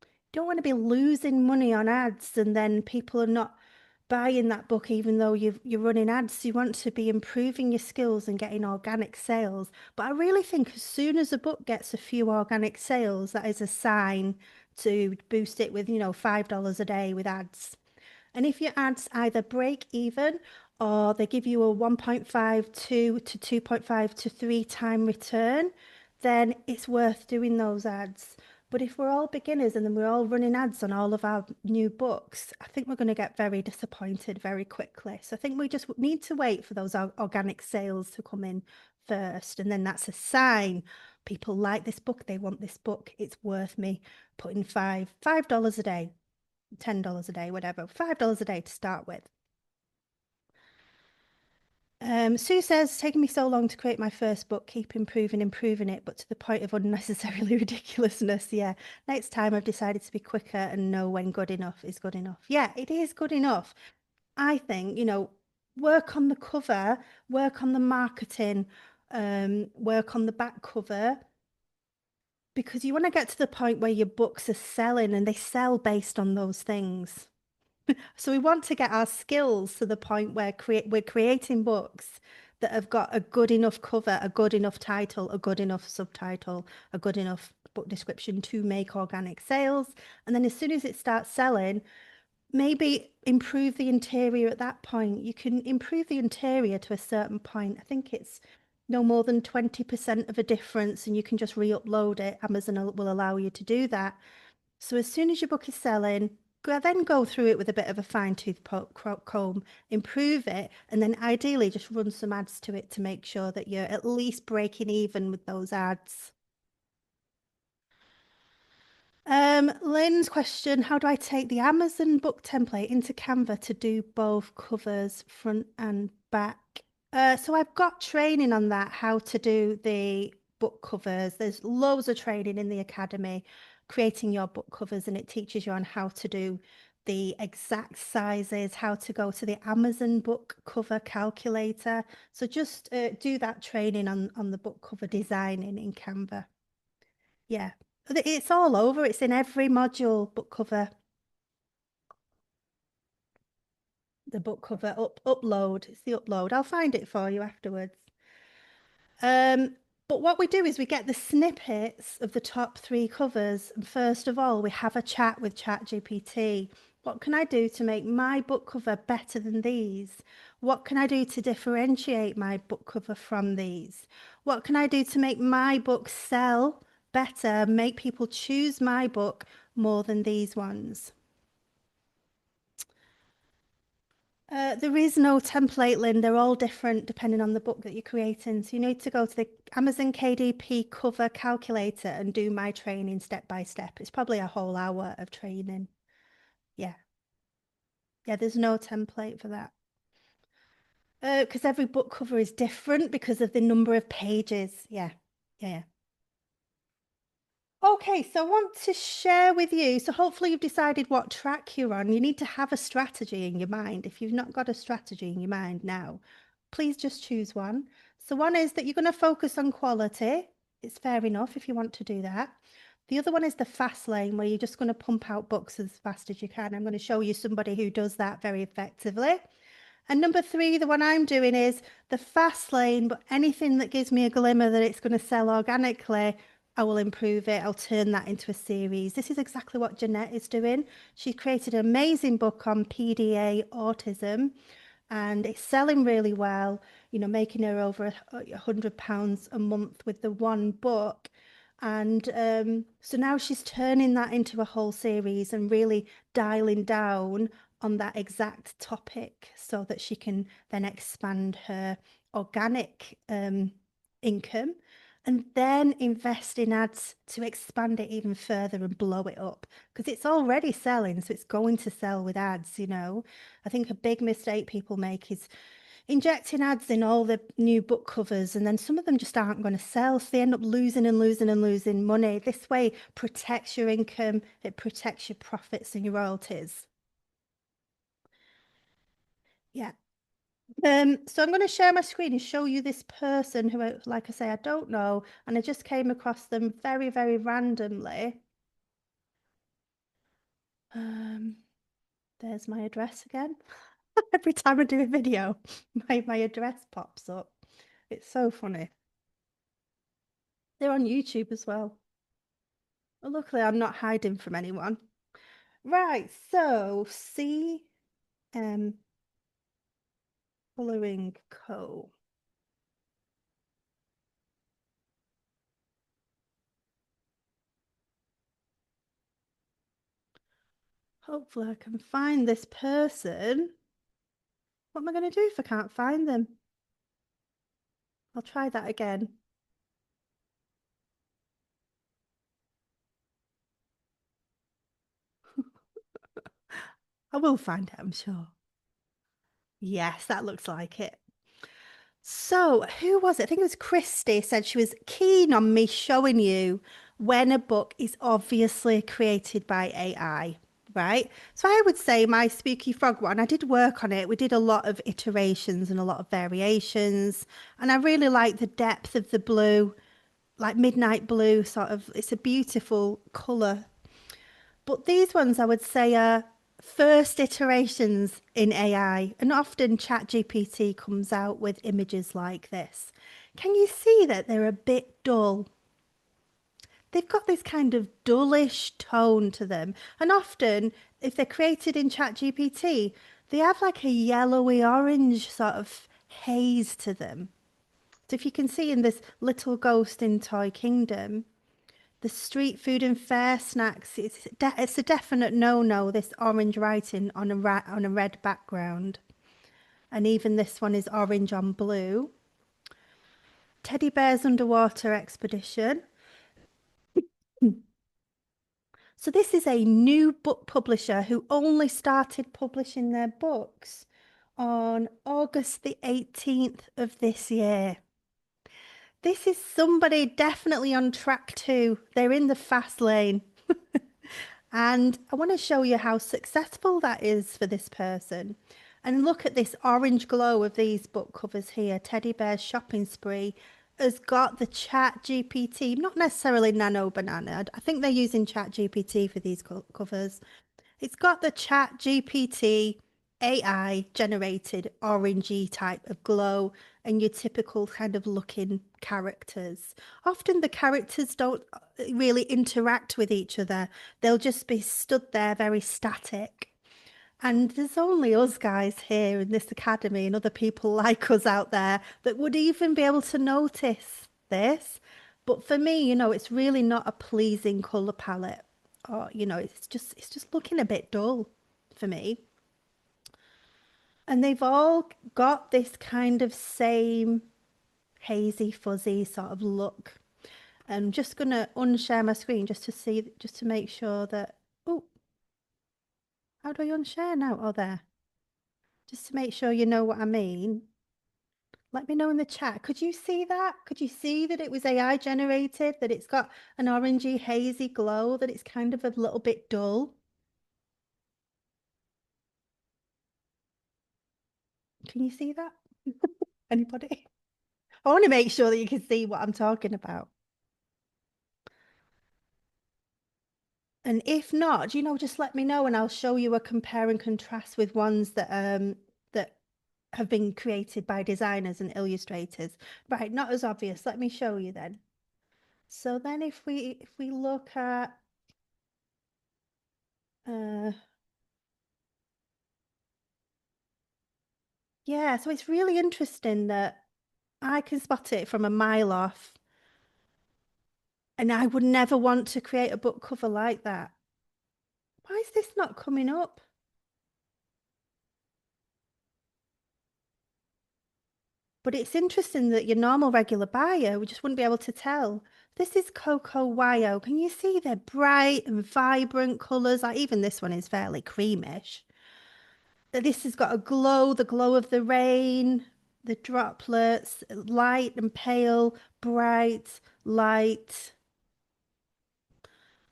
you don't want to be losing money on ads and then people are not buying that book even though you're running ads. You want to be improving your skills and getting organic sales. But I really think as soon as a book gets a few organic sales, that is a sign to boost it with, $5 a day with ads. And if your ads either break even or they give you a 1.52 to 2.5 to 3 time return, then it's worth doing those ads. But if we're all beginners and then we're all running ads on all of our new books, I think we're going to get very disappointed very quickly. So I think we just need to wait for those organic sales to come in first. And then that's a sign people like this book, they want this book. It's worth me putting $5 a day, $10 a day, whatever, $5 a day to start with. Sue says, it's taken me so long to create my first book, keep improving it, but to the point of unnecessarily ridiculousness. Yeah. Next time I've decided to be quicker and know when good enough is good enough. Yeah, it is good enough. I think, work on the cover, work on the marketing, work on the back cover, because you want to get to the point where your books are selling and they sell based on those things. So we want to get our skills to the point where we're creating books that have got a good enough cover, a good enough title, a good enough subtitle, a good enough book description to make organic sales. And then as soon as it starts selling, maybe improve the interior at that point. You can improve the interior to a certain point. I think it's no more than 20% of a difference, and you can just re-upload it. Amazon will allow you to do that. So as soon as your book is selling, then go through it with a bit of a fine-tooth comb, improve it, and then ideally just run some ads to it to make sure that you're at least breaking even with those ads. Lynn's question, how do I take the Amazon book template into Canva to do both covers, front and back? So I've got training on that, how to do the book covers. There's loads of training in the academy, creating your book covers, and it teaches you on how to do the exact sizes, how to go to the Amazon book cover calculator. So just do that training on the book cover designing in Canva. Yeah. It's all over. It's in every module, book cover, the book cover upload. It's the upload. I'll find it for you afterwards. But what we do is we get the snippets of the top 3 covers. And first of all, we have a chat with ChatGPT. What can I do to make my book cover better than these? What can I do to differentiate my book cover from these? What can I do to make my book sell better, make people choose my book more than these ones? There is no template, Lynn. They're all different depending on the book that you're creating. So you need to go to the Amazon KDP cover calculator and do my training step by step. It's probably a whole hour of training. Yeah. Yeah, there's no template for that. Because every book cover is different because of the number of pages. Yeah. Yeah. Okay, so I want to share with you. So hopefully you've decided what track you're on. You need to have a strategy in your mind. If you've not got a strategy in your mind now, please just choose one. So one is that you're going to focus on quality. It's fair enough if you want to do that. The other one is the fast lane, where you're just going to pump out books as fast as you can. I'm going to show you somebody who does that very effectively. And number 3, the one I'm doing is the fast lane, but anything that gives me a glimmer that it's going to sell organically, I will improve it. I'll turn that into a series. This is exactly what Jeanette is doing. She created an amazing book on PDA autism and it's selling really well, making her over £100 a month with the one book. And so now she's turning that into a whole series and really dialing down on that exact topic so that she can then expand her organic income and then invest in ads to expand it even further and blow it up because it's already selling, so it's going to sell with ads. I think a big mistake people make is injecting ads in all the new book covers, and then some of them just aren't going to sell. So they end up losing and losing and losing money. This way protects your income, it protects your profits and your royalties. Yeah. So I'm going to share my screen and show you this person who, like I say, I don't know, and I just came across them very, very randomly. Um, there's my address again. Every time I do a video, my address pops up. It's so funny. They're on YouTube as well. Well, luckily, I'm not hiding from anyone. Right, so C Colouring Co. Hopefully, I can find this person. What am I going to do if I can't find them? I'll try that again. I will find it, I'm sure. Yes, that looks like it. So, who was it? I think it was Christy said she was keen on me showing you when a book is obviously created by AI, right? So, I would say my Spooky Frog one, I did work on it. We did a lot of iterations and a lot of variations. And I really like the depth of the blue, like midnight blue, sort of. It's a beautiful colour. But these ones I would say are first iterations in AI, and often ChatGPT comes out with images like this. Can you see that they're a bit dull? They've got this kind of dullish tone to them, and often, if they're created in ChatGPT, they have like a yellowy orange sort of haze to them. So if you can see in this Little Ghost in Toy Kingdom, the street food and fair snacks, it's a definite no-no, this orange writing on a red background. And even this one is orange on blue. Teddy Bear's Underwater Expedition. So this is a new book publisher who only started publishing their books on August the 18th of this year. This is somebody definitely on track two. They're in the fast lane. And I want to show you how successful that is for this person. And look at this orange glow of these book covers here. Teddy Bear's Shopping Spree has got the Chat GPT, not necessarily Nano Banana. I think they're using Chat GPT for these covers. It's got the Chat GPT AI generated orangey type of glow and your typical kind of looking characters. Often the characters don't really interact with each other. They'll just be stood there very static. And there's only us guys here in this academy and other people like us out there that would even be able to notice this. But for me, it's really not a pleasing colour palette. Or, it's just looking a bit dull for me. And they've all got this kind of same hazy, fuzzy sort of look. I'm just gonna unshare my screen just to see, just to make sure that, oh, how do I unshare now? Oh, there. Just to make sure you know what I mean. Let me know in the chat. Could you see that? Could you see that it was AI generated, that it's got an orangey, hazy glow, that it's kind of a little bit dull? Can you see that? Anybody? I want to make sure that you can see what I'm talking about. And if not, just let me know and I'll show you a compare and contrast with ones that have been created by designers and illustrators. Right, not as obvious. Let me show you then. So then if we look at uh yeah, so it's really interesting that I can spot it from a mile off, and I would never want to create a book cover like that. Why is this not coming up? But it's interesting that your normal regular buyer we just wouldn't be able to tell. This is Coco Wyo. Can you see they're bright and vibrant colours? Like even this one is fairly creamish. This has got a glow, the glow of the rain. the droplets, light and pale, bright, light.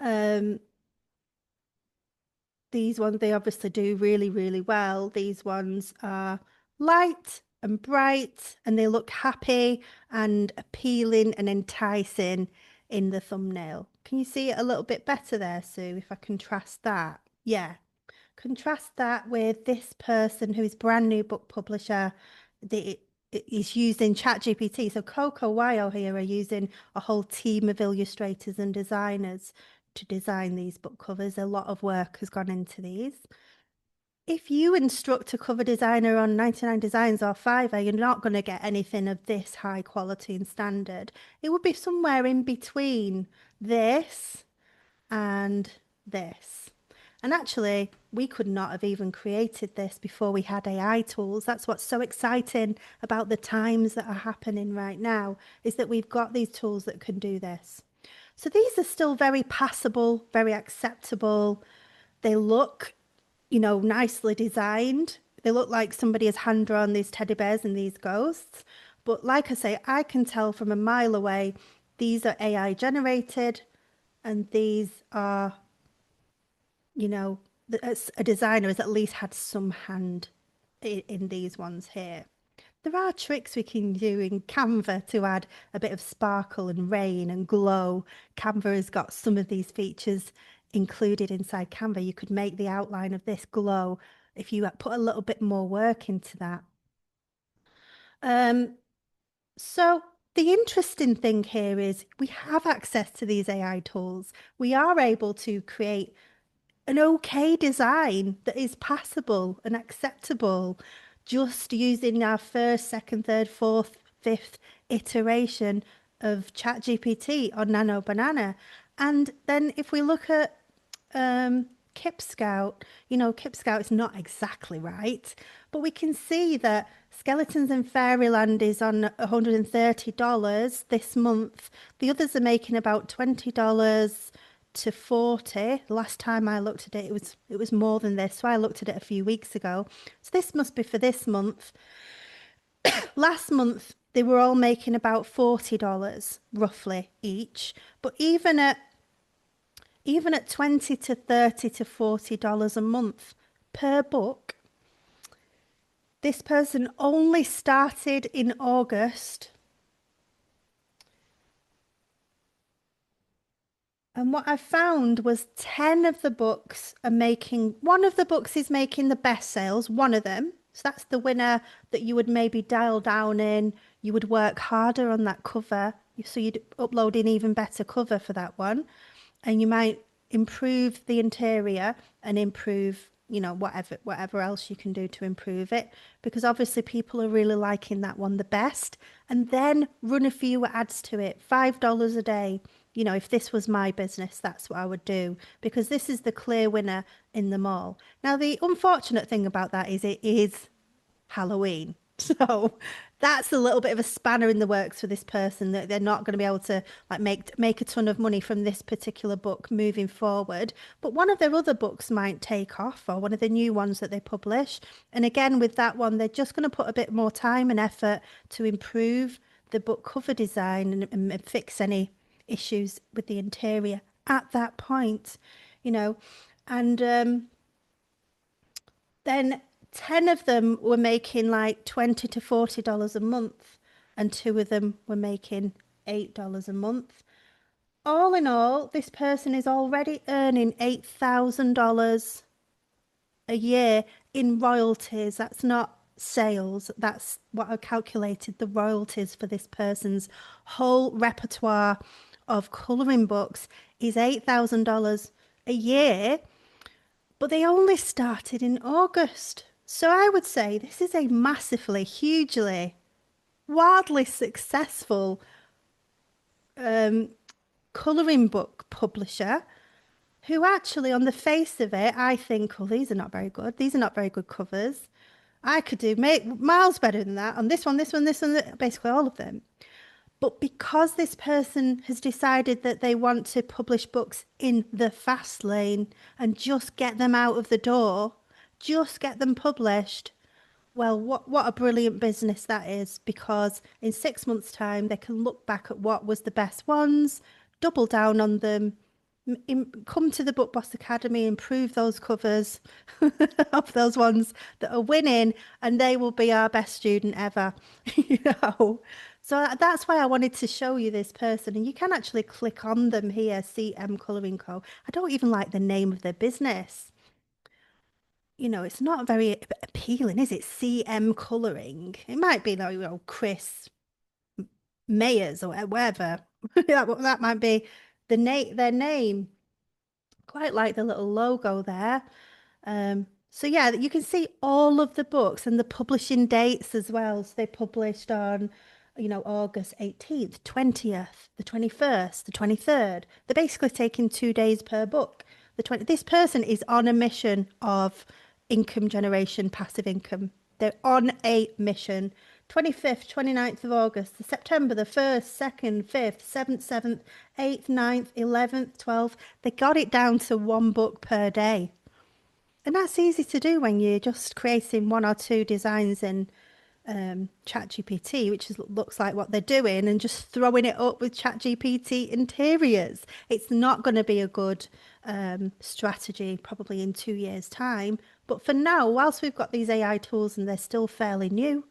Um, these ones, they obviously do really, really well. These ones are light and bright, and they look happy and appealing and enticing in the thumbnail. Can you see it a little bit better there, Sue, if I contrast that? Yeah. Contrast that with this person who is brand new book publisher that is using ChatGPT. So Coco Wyo here are using a whole team of illustrators and designers to design these book covers. A lot of work has gone into these. If you instruct a cover designer on 99 Designs or Fiverr, you're not going to get anything of this high quality and standard. It would be somewhere in between this and this. And actually, we could not have even created this before we had AI tools. That's what's so exciting about the times that are happening right now, is that we've got these tools that can do this. So these are still very passable, very acceptable. They look, nicely designed. They look like somebody has hand drawn these teddy bears and these ghosts. But like I say, I can tell from a mile away, these are AI generated and these are, a designer has at least had some hand in these ones here. There are tricks we can do in Canva to add a bit of sparkle and rain and glow. Canva has got some of these features included inside Canva. You could make the outline of this glow if you put a little bit more work into that. So the interesting thing here is we have access to these AI tools. We are able to create an okay design that is passable and acceptable just using our first, second, third, fourth, fifth iteration of ChatGPT on Nano Banana. And then if we look at Kip Scout, Kip Scout is not exactly right, but we can see that Skeletons in Fairyland is on $130 this month. The others are making about $20 to 40. The last time I looked at it, it was more than this. So I looked at it a few weeks ago. So this must be for this month. Last month they were all making about $40 roughly each. But even at 20 to 30 to $40 a month per book, this person only started in August. And what I found was 10 of the books are making, one of the books is making the best sales, one of them. So that's the winner that you would maybe dial down in. You would work harder on that cover. So you'd upload an even better cover for that one. And you might improve the interior and improve, whatever else you can do to improve it. Because obviously people are really liking that one the best. And then run a few ads to it, $5 a day. If this was my business, that's what I would do because this is the clear winner in them all. Now, the unfortunate thing about that is it is Halloween. So that's a little bit of a spanner in the works for this person that they're not going to be able to like make a ton of money from this particular book moving forward. But one of their other books might take off or one of the new ones that they publish. And again, with that one, they're just going to put a bit more time and effort to improve the book cover design and fix any issues with the interior at that point, and then 10 of them were making like $20 to $40 a month and two of them were making $8 a month. All in all, this person is already earning $8,000 a year in royalties. That's not sales. That's what I calculated the royalties for this person's whole repertoire of colouring books is $8,000 a year, but they only started in August. So I would say this is a massively, hugely, wildly successful colouring book publisher who actually, on the face of it, I think, oh, these are not very good. These are not very good covers. I could do miles better than that on this one, this one, basically all of them. But because this person has decided that they want to publish books in the fast lane and just get them out of the door, just get them published, Well, what a brilliant business that is, because in 6 months' time they can look back at what was the best ones, double down on them, come to the Book Boss Academy, improve those covers of those ones that are winning, and they will be our best student ever, you know. So that's why I wanted to show you this person, and you can actually click on them here, CM Colouring Co. I don't even like the name of their business. You know, it's not very appealing, is it? CM Colouring. It might be, though, you know, Chris Mayers or whatever. That might be their name. Quite like the little logo there. So yeah, you can see all of the books and the publishing dates as well. So they published on, you know, August 18th, 20th, the 21st, the 23rd. They're basically taking 2 days per book. This person is on a mission of income generation, passive income. They're on a mission. 25th, 29th of August, the September the 1st, 2nd, 5th, 7th, 7th, 8th, 9th, 11th, 12th. They got it down to one book per day. And that's easy to do when you're just creating one or two designs in ChatGPT, looks like what they're doing, and just throwing it up with ChatGPT interiors. It's not going to be a good strategy probably in 2 years' time. But for now, whilst we've got these AI tools and they're still fairly new,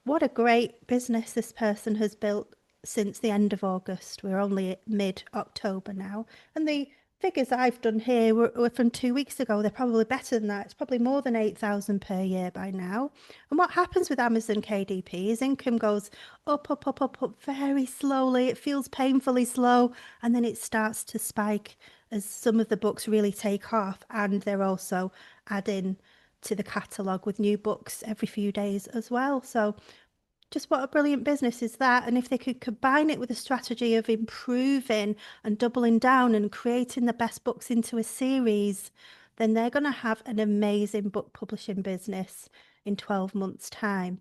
what a great business this person has built since the end of August. We're only mid-October now. And the figures I've done here were from 2 weeks ago. They're probably better than that. It's probably more than 8,000 per year by now. And what happens with Amazon KDP is income goes up, up, up, up, up very slowly. It feels painfully slow. And then it starts to spike as some of the books really take off. And they're also adding to the catalogue with new books every few days as well. So just what a brilliant business is that. And if they could combine it with a strategy of improving and doubling down and creating the best books into a series, then they're going to have an amazing book publishing business in 12 months' time.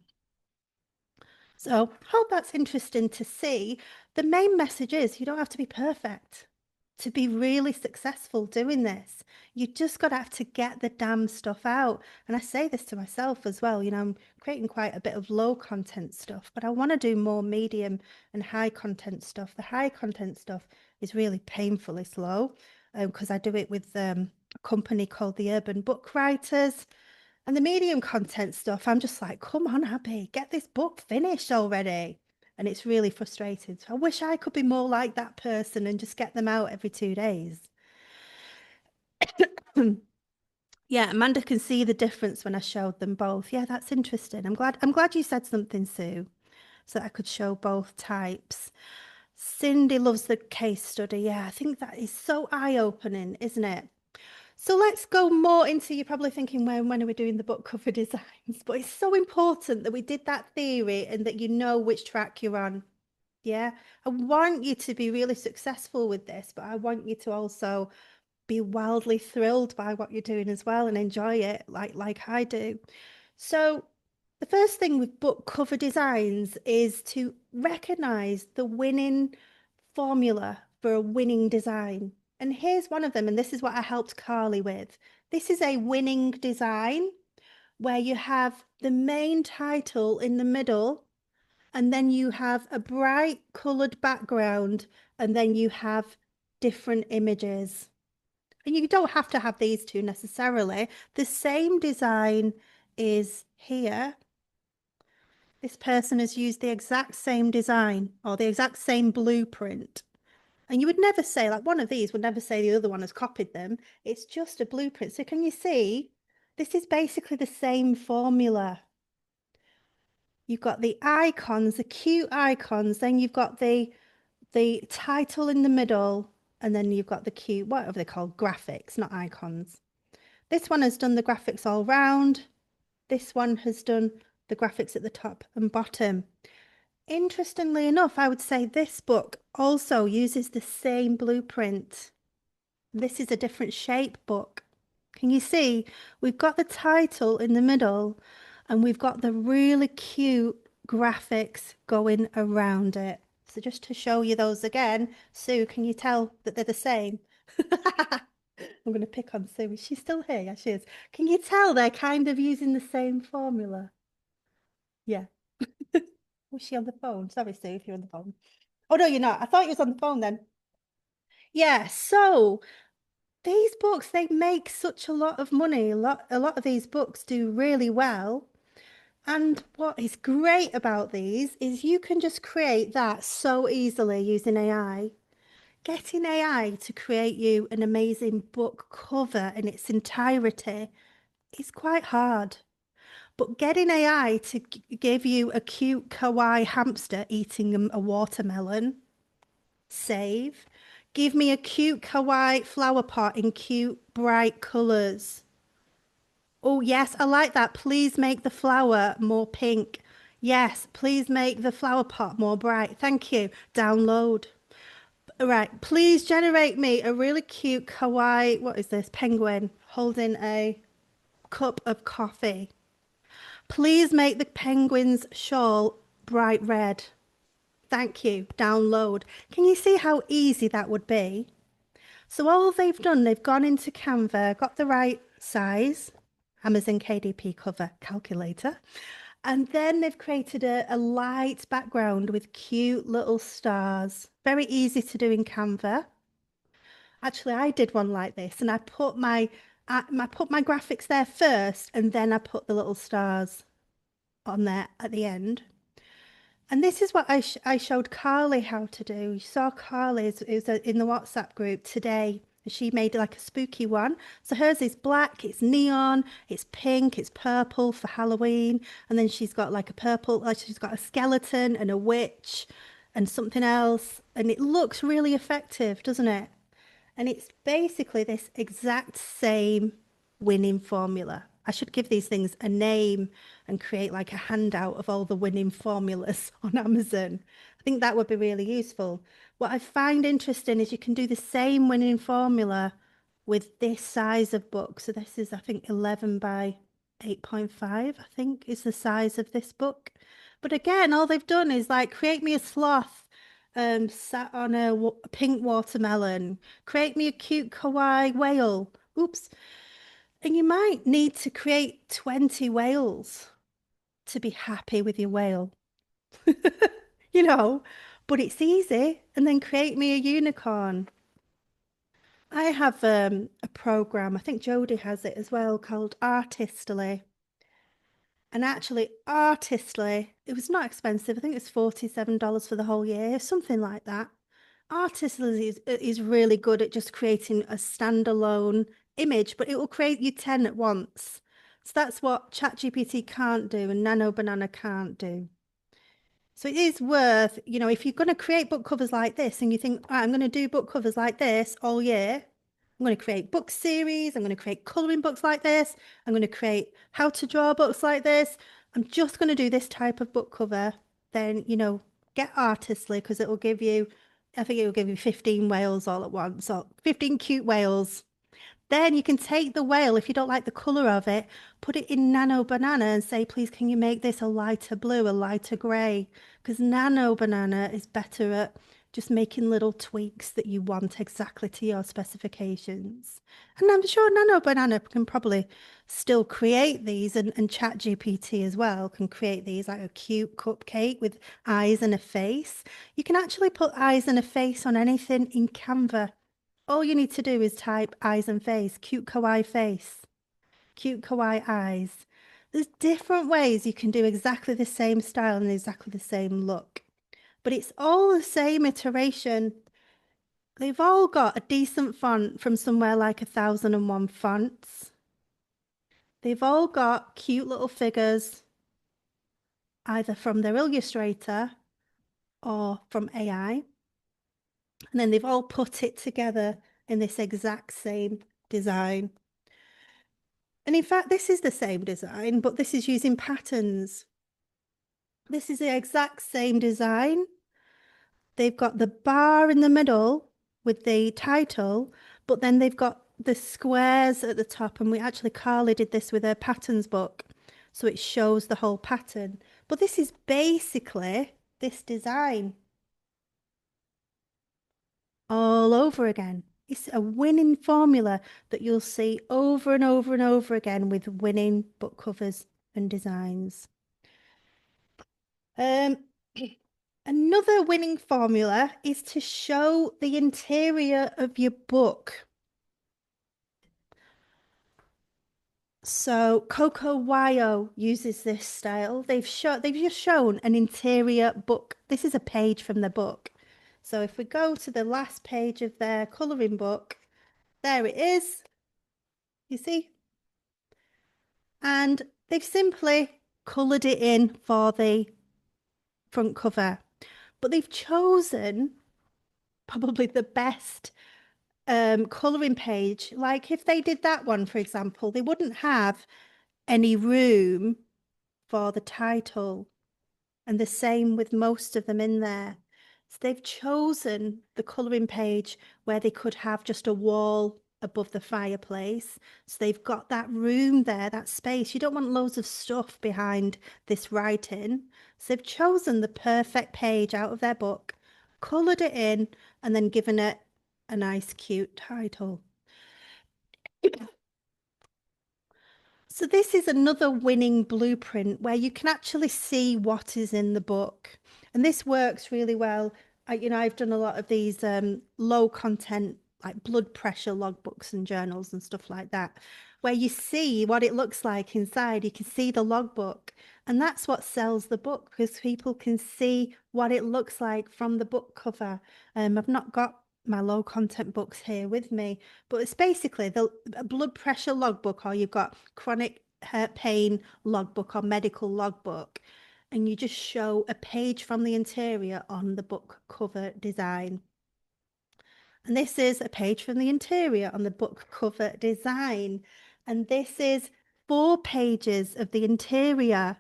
So, hope that's interesting to see. The main message is you don't have to be perfect to be really successful doing this. You just got to have to get the damn stuff out. And I say this to myself as well. You know, I'm creating quite a bit of low content stuff, but I want to do more medium and high content stuff. The high content stuff is really painfully slow because I do it with a company called the Urban Book Writers. And the medium content stuff, I'm just like, come on, Abbie, get this book finished already. And it's really frustrating. So I wish I could be more like that person and just get them out every 2 days. Yeah, Amanda can see the difference when I showed them both. Yeah, that's interesting. I'm glad you said something, Sue, so that I could show both types. Cindy loves the case study. Yeah, I think that is so eye-opening, isn't it? So let's go more into, you're probably thinking, when are we doing the book cover designs? But it's so important that we did that theory and that you know which track you're on. Yeah, I want you to be really successful with this, but I want you to also be wildly thrilled by what you're doing as well and enjoy it like I do. So the first thing with book cover designs is to recognize the winning formula for a winning design. And here's one of them, and this is what I helped Carly with. This is a winning design where you have the main title in the middle, and then you have a bright colored background, and then you have different images. And you don't have to have these two necessarily. The same design is here. This person has used the exact same design or the exact same blueprint. And you would never say, like one of these would never say the other one has copied them. It's just a blueprint. So can you see? This is basically the same formula. You've got the icons, the cute icons, then you've got the title in the middle, and then you've got the cute, whatever they're called, graphics, not icons. This one has done the graphics all round. This one has done the graphics at the top and bottom. Interestingly enough, I would say this book also uses the same blueprint. This is a different shape book. Can you see? We've got the title in the middle and we've got the really cute graphics going around it. So just to show you those again, Sue, can you tell that they're the same? I'm going to pick on Sue. Is she still here? Yeah, she is. Can you tell they're kind of using the same formula? Yeah. Was she on the phone? Sorry, Sue, if you're on the phone. Oh, no, you're not. I thought you was on the phone then. Yeah, so these books, they make such a lot of money. A lot of these books do really well. And what is great about these is you can just create that so easily using AI. Getting AI to create you an amazing book cover in its entirety is quite hard. But getting AI to give you a cute kawaii hamster eating a watermelon, save. Give me a cute kawaii flower pot in cute bright colours. Oh, yes, I like that. Please make the flower more pink. Yes, please make the flower pot more bright. Thank you. Download. All right, please generate me a really cute kawaii. What is this? Penguin holding a cup of coffee. Please make the penguin's shawl bright red. Thank you. Download. Can you see how easy that would be? So all they've done, they've gone into Canva, got the right size, Amazon KDP cover calculator, and then they've created a light background with cute little stars. Very easy to do in Canva. Actually, I did one like this, and I put my graphics there first, and then I put the little stars on there at the end. And this is what I showed Carly how to do. You saw Carly's, it was in the WhatsApp group today. She made like a spooky one. So hers is black, it's neon, it's pink, it's purple for Halloween. And then she's got like a purple, like she's got a skeleton and a witch and something else. And it looks really effective, doesn't it? And it's basically this exact same winning formula. I should give these things a name and create like a handout of all the winning formulas on Amazon. I think that would be really useful. What I find interesting is you can do the same winning formula with this size of book. So this is, I think, 11 by 8.5, I think is the size of this book. But again, all they've done is like create me a sloth sat on a pink watermelon. Create me a cute kawaii whale. Oops. And you might need to create 20 whales to be happy with your whale, you know, but it's easy. And then create me a unicorn. I have a program, I think Jodie has it as well, called Artistly. And actually, Artistly, it was not expensive. I think it's $47 for the whole year, something like that. Artistly is really good at just creating a standalone image, but it will create you 10 at once. So that's what ChatGPT can't do and Nano Banana can't do. So it is worth, if you're going to create book covers like this and you think, I'm going to do book covers like this all year, I'm going to create book series, I'm going to create colouring books like this, I'm going to create how to draw books like this, I'm just going to do this type of book cover, then, get Artistly because it will give you, I think it will give you 15 whales all at once, or 15 cute whales. Then you can take the whale, if you don't like the colour of it, put it in Nano Banana and say, please, can you make this a lighter blue, a lighter grey? Because Nano Banana is better at just making little tweaks that you want exactly to your specifications. And I'm sure Nano Banana can probably still create these, and ChatGPT as well can create these like a cute cupcake with eyes and a face. You can actually put eyes and a face on anything in Canva. All you need to do is type eyes and face, cute kawaii face, cute kawaii eyes. There's different ways you can do exactly the same style and exactly the same look, but it's all the same iteration. They've all got a decent font from somewhere like 1001 fonts. They've all got cute little figures, either from their illustrator or from AI. And then they've all put it together in this exact same design. And in fact, this is the same design, but this is using patterns. This is the exact same design. They've got the bar in the middle with the title, but then they've got the squares at the top. And Carly did this with her patterns book. So it shows the whole pattern. But this is basically this design all over again. It's a winning formula that you'll see over and over and over again with winning book covers and designs. Um, Another winning formula is to show the interior of your book. So Coco Wyo uses this style. They've just shown an interior book. This is a page from the book. So if we go to the last page of their colouring book, there it is. You see? And they've simply coloured it in for the front cover. But they've chosen probably the best colouring page. Like if they did that one, for example, they wouldn't have any room for the title. And the same with most of them in there. So they've chosen the colouring page where they could have just a wall above the fireplace. So they've got that room there, that space. You don't want loads of stuff behind this writing. So they've chosen the perfect page out of their book, coloured it in, and then given it a nice, cute title. So this is another winning blueprint where you can actually see what is in the book. And this works really well. I've done a lot of these low content, like blood pressure logbooks and journals and stuff like that, where you see what it looks like inside. You can see the logbook. And that's what sells the book because people can see what it looks like from the book cover. I've not got my low content books here with me, but it's basically the blood pressure logbook, or you've got chronic pain logbook or medical logbook, and you just show a page from the interior on the book cover design. And this is a page from the interior on the book cover design. And this is 4 pages of the interior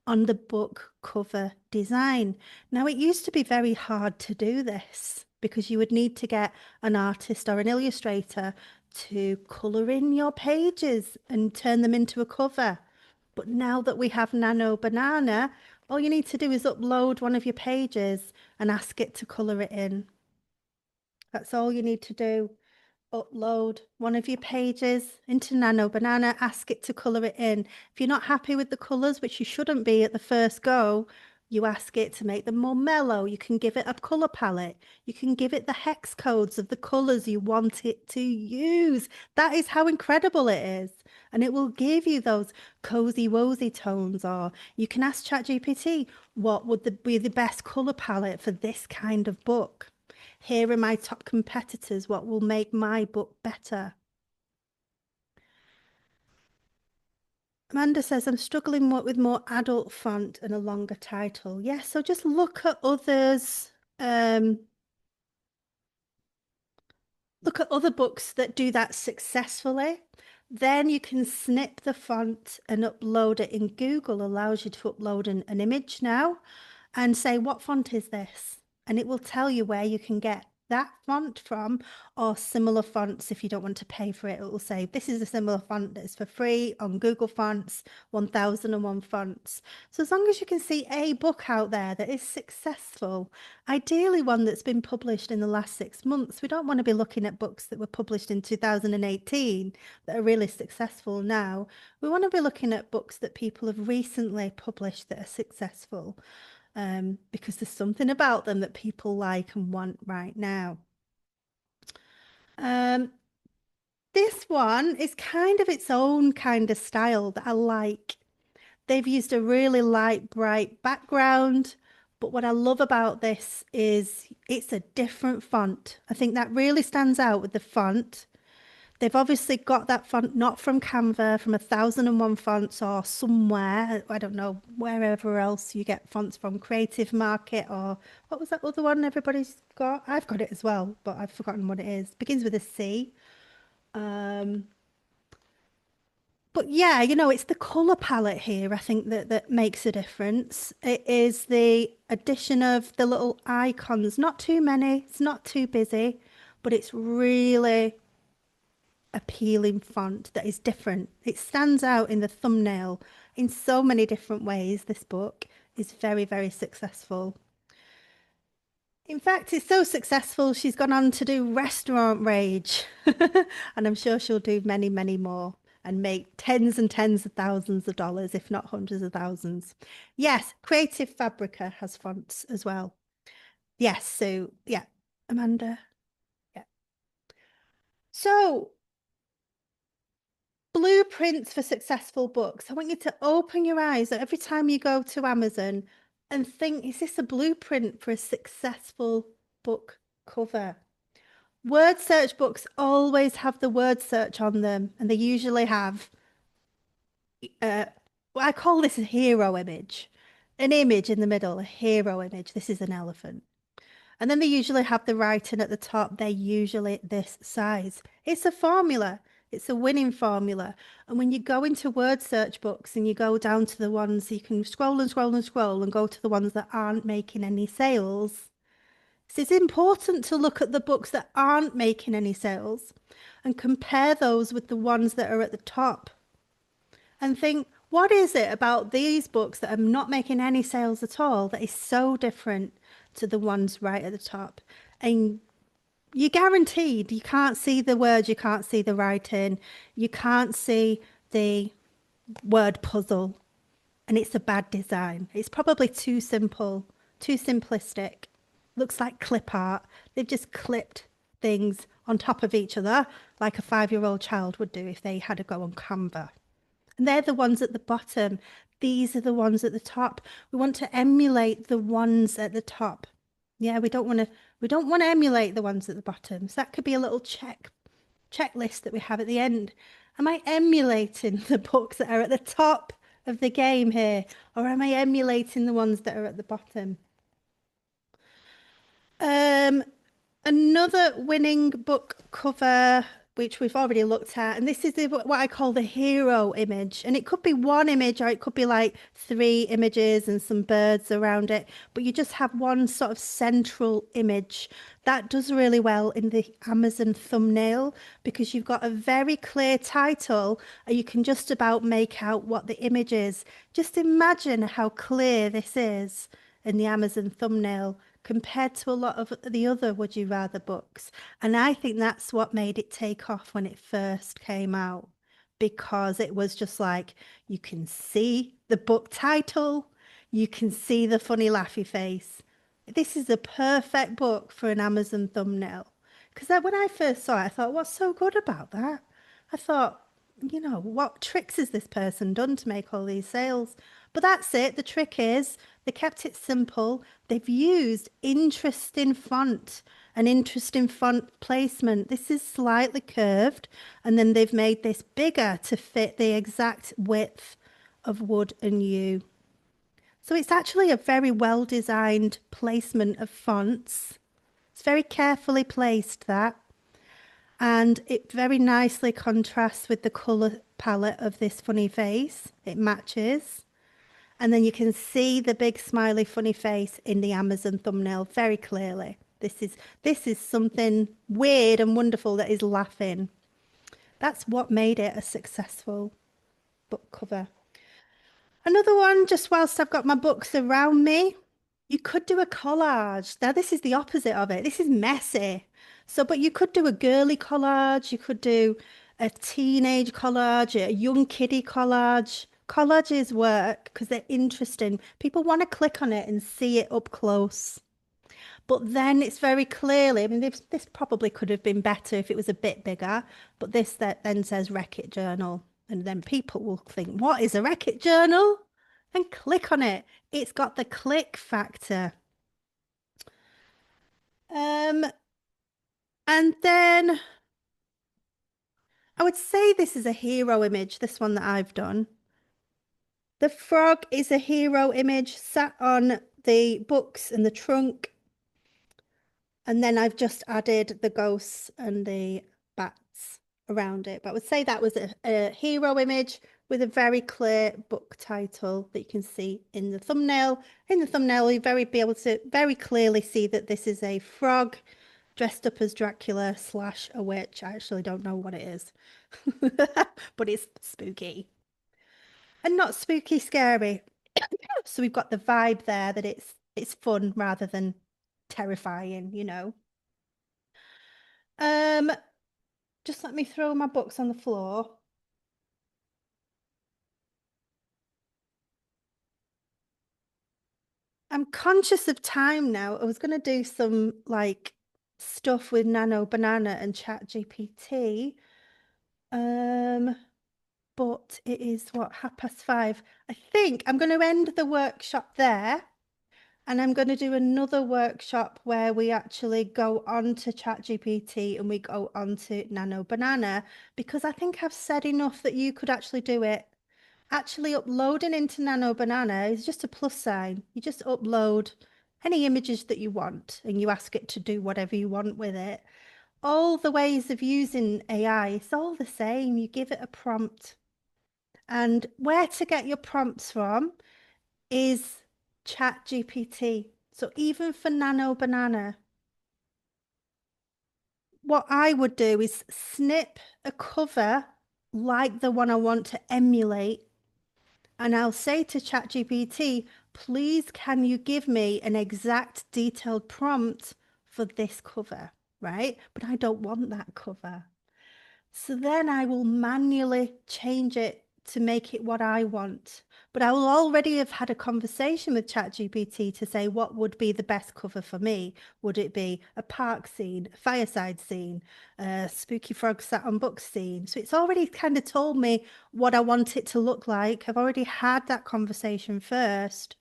on the book cover design. Now, it used to be very hard to do this because you would need to get an artist or an illustrator to colour in your pages and turn them into a cover. But now that we have Nano Banana, all you need to do is upload one of your pages and ask it to colour it in. That's all you need to do. Upload one of your pages into Nano Banana, ask it to colour it in. If you're not happy with the colours, which you shouldn't be at the first go, you ask it to make them more mellow. You can give it a colour palette. You can give it the hex codes of the colours you want it to use. That is how incredible it is. And it will give you those cozy wozy tones. Or you can ask ChatGPT, what would be the best colour palette for this kind of book? Here are my top competitors. What will make my book better? Amanda says, I'm struggling with more adult font and a longer title. Yeah, so just look at others. Look at other books that do that successfully. Then you can snip the font and upload it in Google, allows you to upload an image now and say, what font is this? And it will tell you where you can get that font from or similar fonts. If you don't want to pay for it, it will say, this is a similar font that's for free on Google Fonts, 1001 fonts. So as long as you can see a book out there that is successful, ideally one that's been published in the last 6 months. We don't want to be looking at books that were published in 2018 that are really successful now. We want to be looking at books that people have recently published that are successful, because there's something about them that people like and want right now. This one is kind of its own kind of style that I like. They've used a really light, bright background, but what I love about this is it's a different font. I think that really stands out with the font. They've obviously got that font not from Canva, from 1001 fonts or somewhere. I don't know, wherever else you get fonts from, Creative Market, or what was that other one everybody's got? I've got it as well, but I've forgotten what it is. Begins with a C. But yeah, it's the color palette here, I think that makes a difference. It is the addition of the little icons, not too many, it's not too busy, but it's really appealing font that is different. It stands out in the thumbnail in so many different ways. This book is very, very successful. In fact, it's so successful, she's gone on to do Restaurant Rage, and I'm sure she'll do many, many more. and make tens and tens of thousands of dollars, if not hundreds of thousands. Yes, Creative Fabrica has fonts as well. Yes, so yeah, Amanda. Yeah. So, blueprints for successful books. I want you to open your eyes every time you go to Amazon and think, is this a blueprint for a successful book cover? Word search books always have the word search on them, and they usually have, uh, well, I call this a hero image, an image in the middle, a hero image. This is an elephant. And then they usually have the writing at the top. They're usually this size. It's a formula. It's a winning formula. And when you go into word search books and you go down to the ones you can scroll and scroll and scroll and go to the ones that aren't making any sales. So it's important to look at the books that aren't making any sales and compare those with the ones that are at the top and think, what is it about these books that are not making any sales at all that is so different to the ones right at the top? And you're guaranteed you can't see the words, you can't see the writing, you can't see the word puzzle, and it's a bad design. It's probably too simple, too simplistic. Looks like clip art. They've just clipped things on top of each other like a 5-year-old child would do if they had a go on Canva. And they're the ones at the bottom. These are the ones at the top. We want to emulate the ones at the top. Yeah, we don't want to emulate the ones at the bottom. So that could be a little checklist that we have at the end. Am I emulating the books that are at the top of the game here, or am I emulating the ones that are at the bottom? Um, Another winning book cover, which we've already looked at, and this is what I call the hero image. And it could be one image or it could be like 3 images and some birds around it, but you just have one sort of central image. That does really well in the Amazon thumbnail because you've got a very clear title and you can just about make out what the image is. Just imagine how clear this is in the Amazon thumbnail compared to a lot of the other Would You Rather books. And I think that's what made it take off when it first came out, because it was just like you can see the book title, you can see the funny laughy face. This is a perfect book for an Amazon thumbnail. Because when I first saw it, I thought, what's so good about that? I thought, what tricks has this person done to make all these sales? But that's it. The trick is they kept it simple. They've used an interesting font placement. This is slightly curved, and then they've made this bigger to fit the exact width of wood and yew. So it's actually a very well designed placement of fonts. It's very carefully placed, that. And it very nicely contrasts with the colour palette of this funny face. It matches. And then you can see the big smiley funny face in the Amazon thumbnail very clearly. This is something weird and wonderful that is laughing. That's what made it a successful book cover. Another one, just whilst I've got my books around me, you could do a collage. Now, this is the opposite of it. This is messy. So, but you could do a girly collage. You could do a teenage collage, a young kiddie collage. Collages work because they're interesting. People want to click on it and see it up close. But then it's very clearly, I mean, this probably could have been better if it was a bit bigger, but this that then says Wreck-It Journal. And then people will think, what is a Wreck-It Journal? And click on it. It's got the click factor. Um, and then I would say this is a hero image, this one that I've done. The frog is a hero image sat on the books and the trunk. And then I've just added the ghosts and the bats around it. But I would say that was a hero image with a very clear book title that you can see in the thumbnail. In the thumbnail, you be able to very clearly see that this is a frog dressed up as Dracula / a witch. I actually don't know what it is, but it's spooky and not spooky scary. So we've got the vibe there that it's fun rather than terrifying. Um, just let me throw my books on the floor. I'm conscious of time now. I was going to do some like stuff with Nano Banana and ChatGPT. Um, but it is what, 5:30. I think I'm going to end the workshop there. And I'm going to do another workshop where we actually go on to ChatGPT and we go on to Nano Banana because I think I've said enough that you could actually do it. Actually, uploading into Nano Banana is just a plus sign. You just upload any images that you want and you ask it to do whatever you want with it. All the ways of using AI, it's all the same. You give it a prompt. And where to get your prompts from is ChatGPT. So even for Nano Banana, what I would do is snip a cover like the one I want to emulate. And I'll say to ChatGPT, please, can you give me an exact detailed prompt for this cover, right? But I don't want that cover. So then I will manually change it to make it what I want. But I will already have had a conversation with ChatGPT to say what would be the best cover for me. Would it be a park scene, a fireside scene, a spooky frog sat on book scene? So it's already kind of told me what I want it to look like. I've already had that conversation first.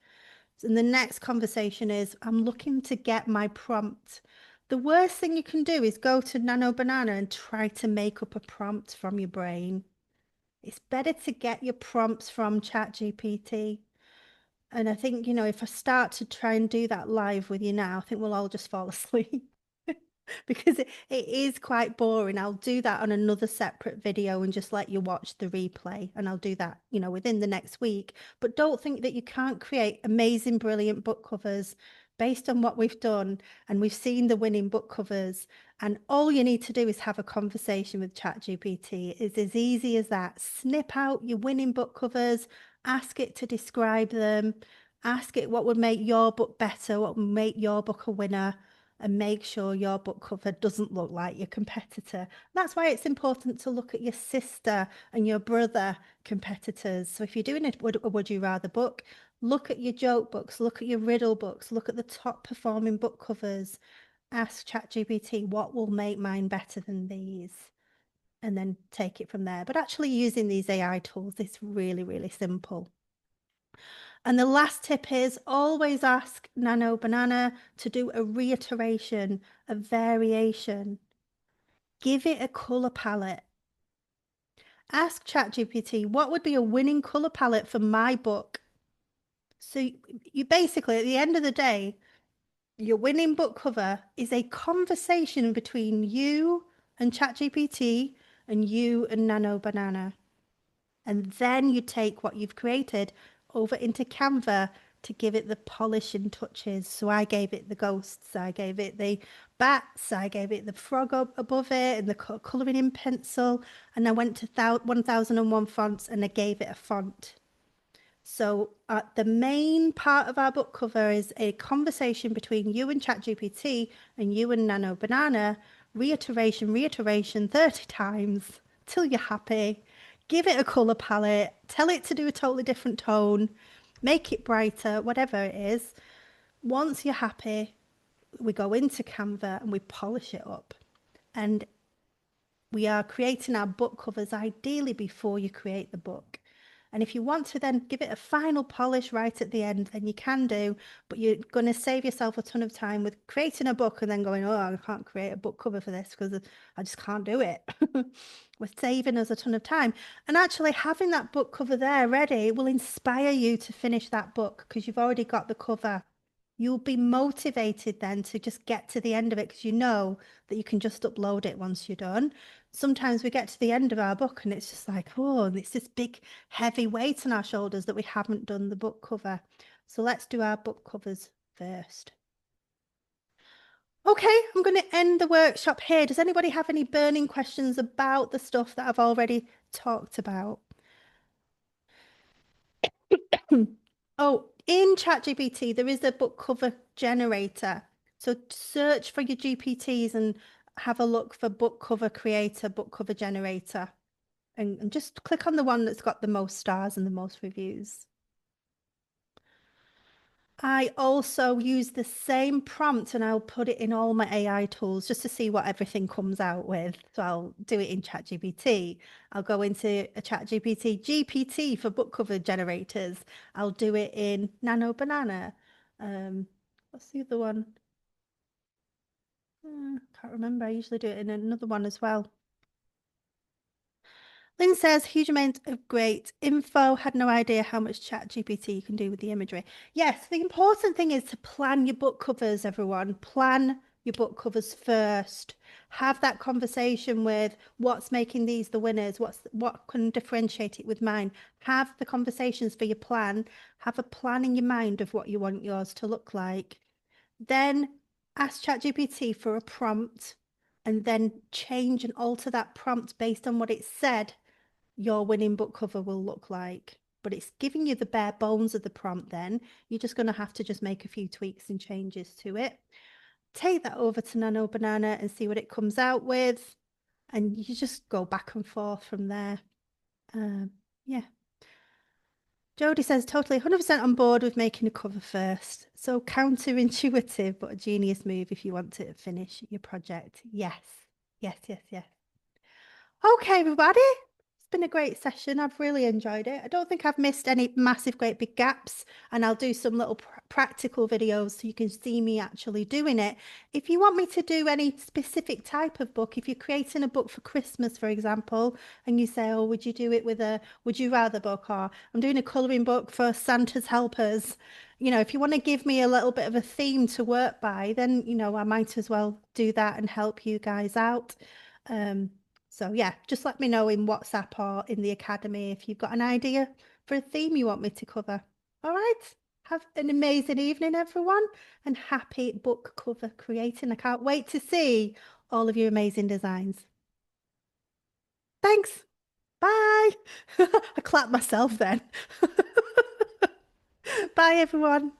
And the next conversation is I'm looking to get my prompt. The worst thing you can do is go to Nano Banana and try to make up a prompt from your brain. It's better to get your prompts from ChatGPT. And I think, if I start to try and do that live with you now, I think we'll all just fall asleep. Because it is quite boring. I'll do that on another separate video and just let you watch the replay. And I'll do that, within the next week. But don't think that you can't create amazing, brilliant book covers based on what we've done. And we've seen the winning book covers. And all you need to do is have a conversation with ChatGPT. It's as easy as that. Snip out your winning book covers, ask it to describe them, ask it what would make your book better, what would make your book a winner, and make sure your book cover doesn't look like your competitor. That's why it's important to look at your sister and your brother competitors. So if you're doing a would you rather book, look at your joke books, look at your riddle books, look at the top performing book covers. Ask ChatGPT what will make mine better than these, and then take it from there. But actually using these AI tools is really, really simple. And the last tip is always ask Nano Banana to do a reiteration, a variation. Give it a color palette. Ask ChatGPT, what would be a winning color palette for my book? So you basically, at the end of the day, your winning book cover is a conversation between you and ChatGPT and you and Nano Banana. And then you take what you've created over into Canva to give it the polishing touches. So I gave it the ghosts, I gave it the bats, I gave it the frog above it and the colouring in pencil. And I went to 1001 fonts and I gave it a font. So the main part of our book cover is a conversation between you and ChatGPT and you and Nano Banana, reiteration 30 times till you're happy. Give it a colour palette, tell it to do a totally different tone, make it brighter, whatever it is. Once you're happy, we go into Canva and we polish it up. And we are creating our book covers ideally before you create the book. And if you want to then give it a final polish right at the end, then you can do, but you're going to save yourself a ton of time with creating a book and then going, oh, I can't create a book cover for this because I just can't do it. We're saving us a ton of time. And actually having that book cover there ready will inspire you to finish that book because you've already got the cover. You'll be motivated then to just get to the end of it because you know that you can just upload it once you're done. Sometimes we get to the end of our book and it's just like, oh, it's this big heavy weight on our shoulders that we haven't done the book cover. So let's do our book covers first. Okay, I'm going to end the workshop here. Does anybody have any burning questions about the stuff that I've already talked about? Oh, in ChatGPT, there is a book cover generator. So search for your GPTs and have a look for book cover creator, book cover generator, and just click on the one that's got the most stars and the most reviews. I also use the same prompt and I'll put it in all my AI tools just to see what everything comes out with. So I'll do it in ChatGPT. I'll go into a ChatGPT GPT for book cover generators. I'll do it in Nano Banana. What's the other one? Can't remember. I usually do it in another one as well. Lynn says, huge amount of great info. Had no idea how much ChatGPT you can do with the imagery. Yes, the important thing is to plan your book covers, everyone. Plan your book covers first. Have that conversation with what's making these the winners, what can differentiate it with mine. Have the conversations for your plan. Have a plan in your mind of what you want yours to look like. Then ask ChatGPT for a prompt and then change and alter that prompt based on what it said your winning book cover will look like. But it's giving you the bare bones of the prompt then. You're just going to have to just make a few tweaks and changes to it. Take that over to Nano Banana and see what it comes out with. And you just go back and forth from there. Yeah. Jodie says totally 100% on board with making a cover first. So counterintuitive, but a genius move if you want to finish your project. Yes. Yes, yes, yes. Okay, everybody. It's been a great session. I've really enjoyed it. I don't think I've missed any massive, great big gaps, and I'll do some little practical videos so you can see me actually doing it. If you want me to do any specific type of book, if you're creating a book for Christmas, for example, and you say, oh, would you do it with a would you rather book, or I'm doing a colouring book for Santa's helpers. You know, if you want to give me a little bit of a theme to work by, then, you know, I might as well do that and help you guys out. So yeah, just let me know in WhatsApp or in the academy if you've got an idea for a theme you want me to cover. All right. Have an amazing evening, everyone, and happy book cover creating. I can't wait to see all of your amazing designs. Thanks. Bye. I clapped myself then. Bye, everyone.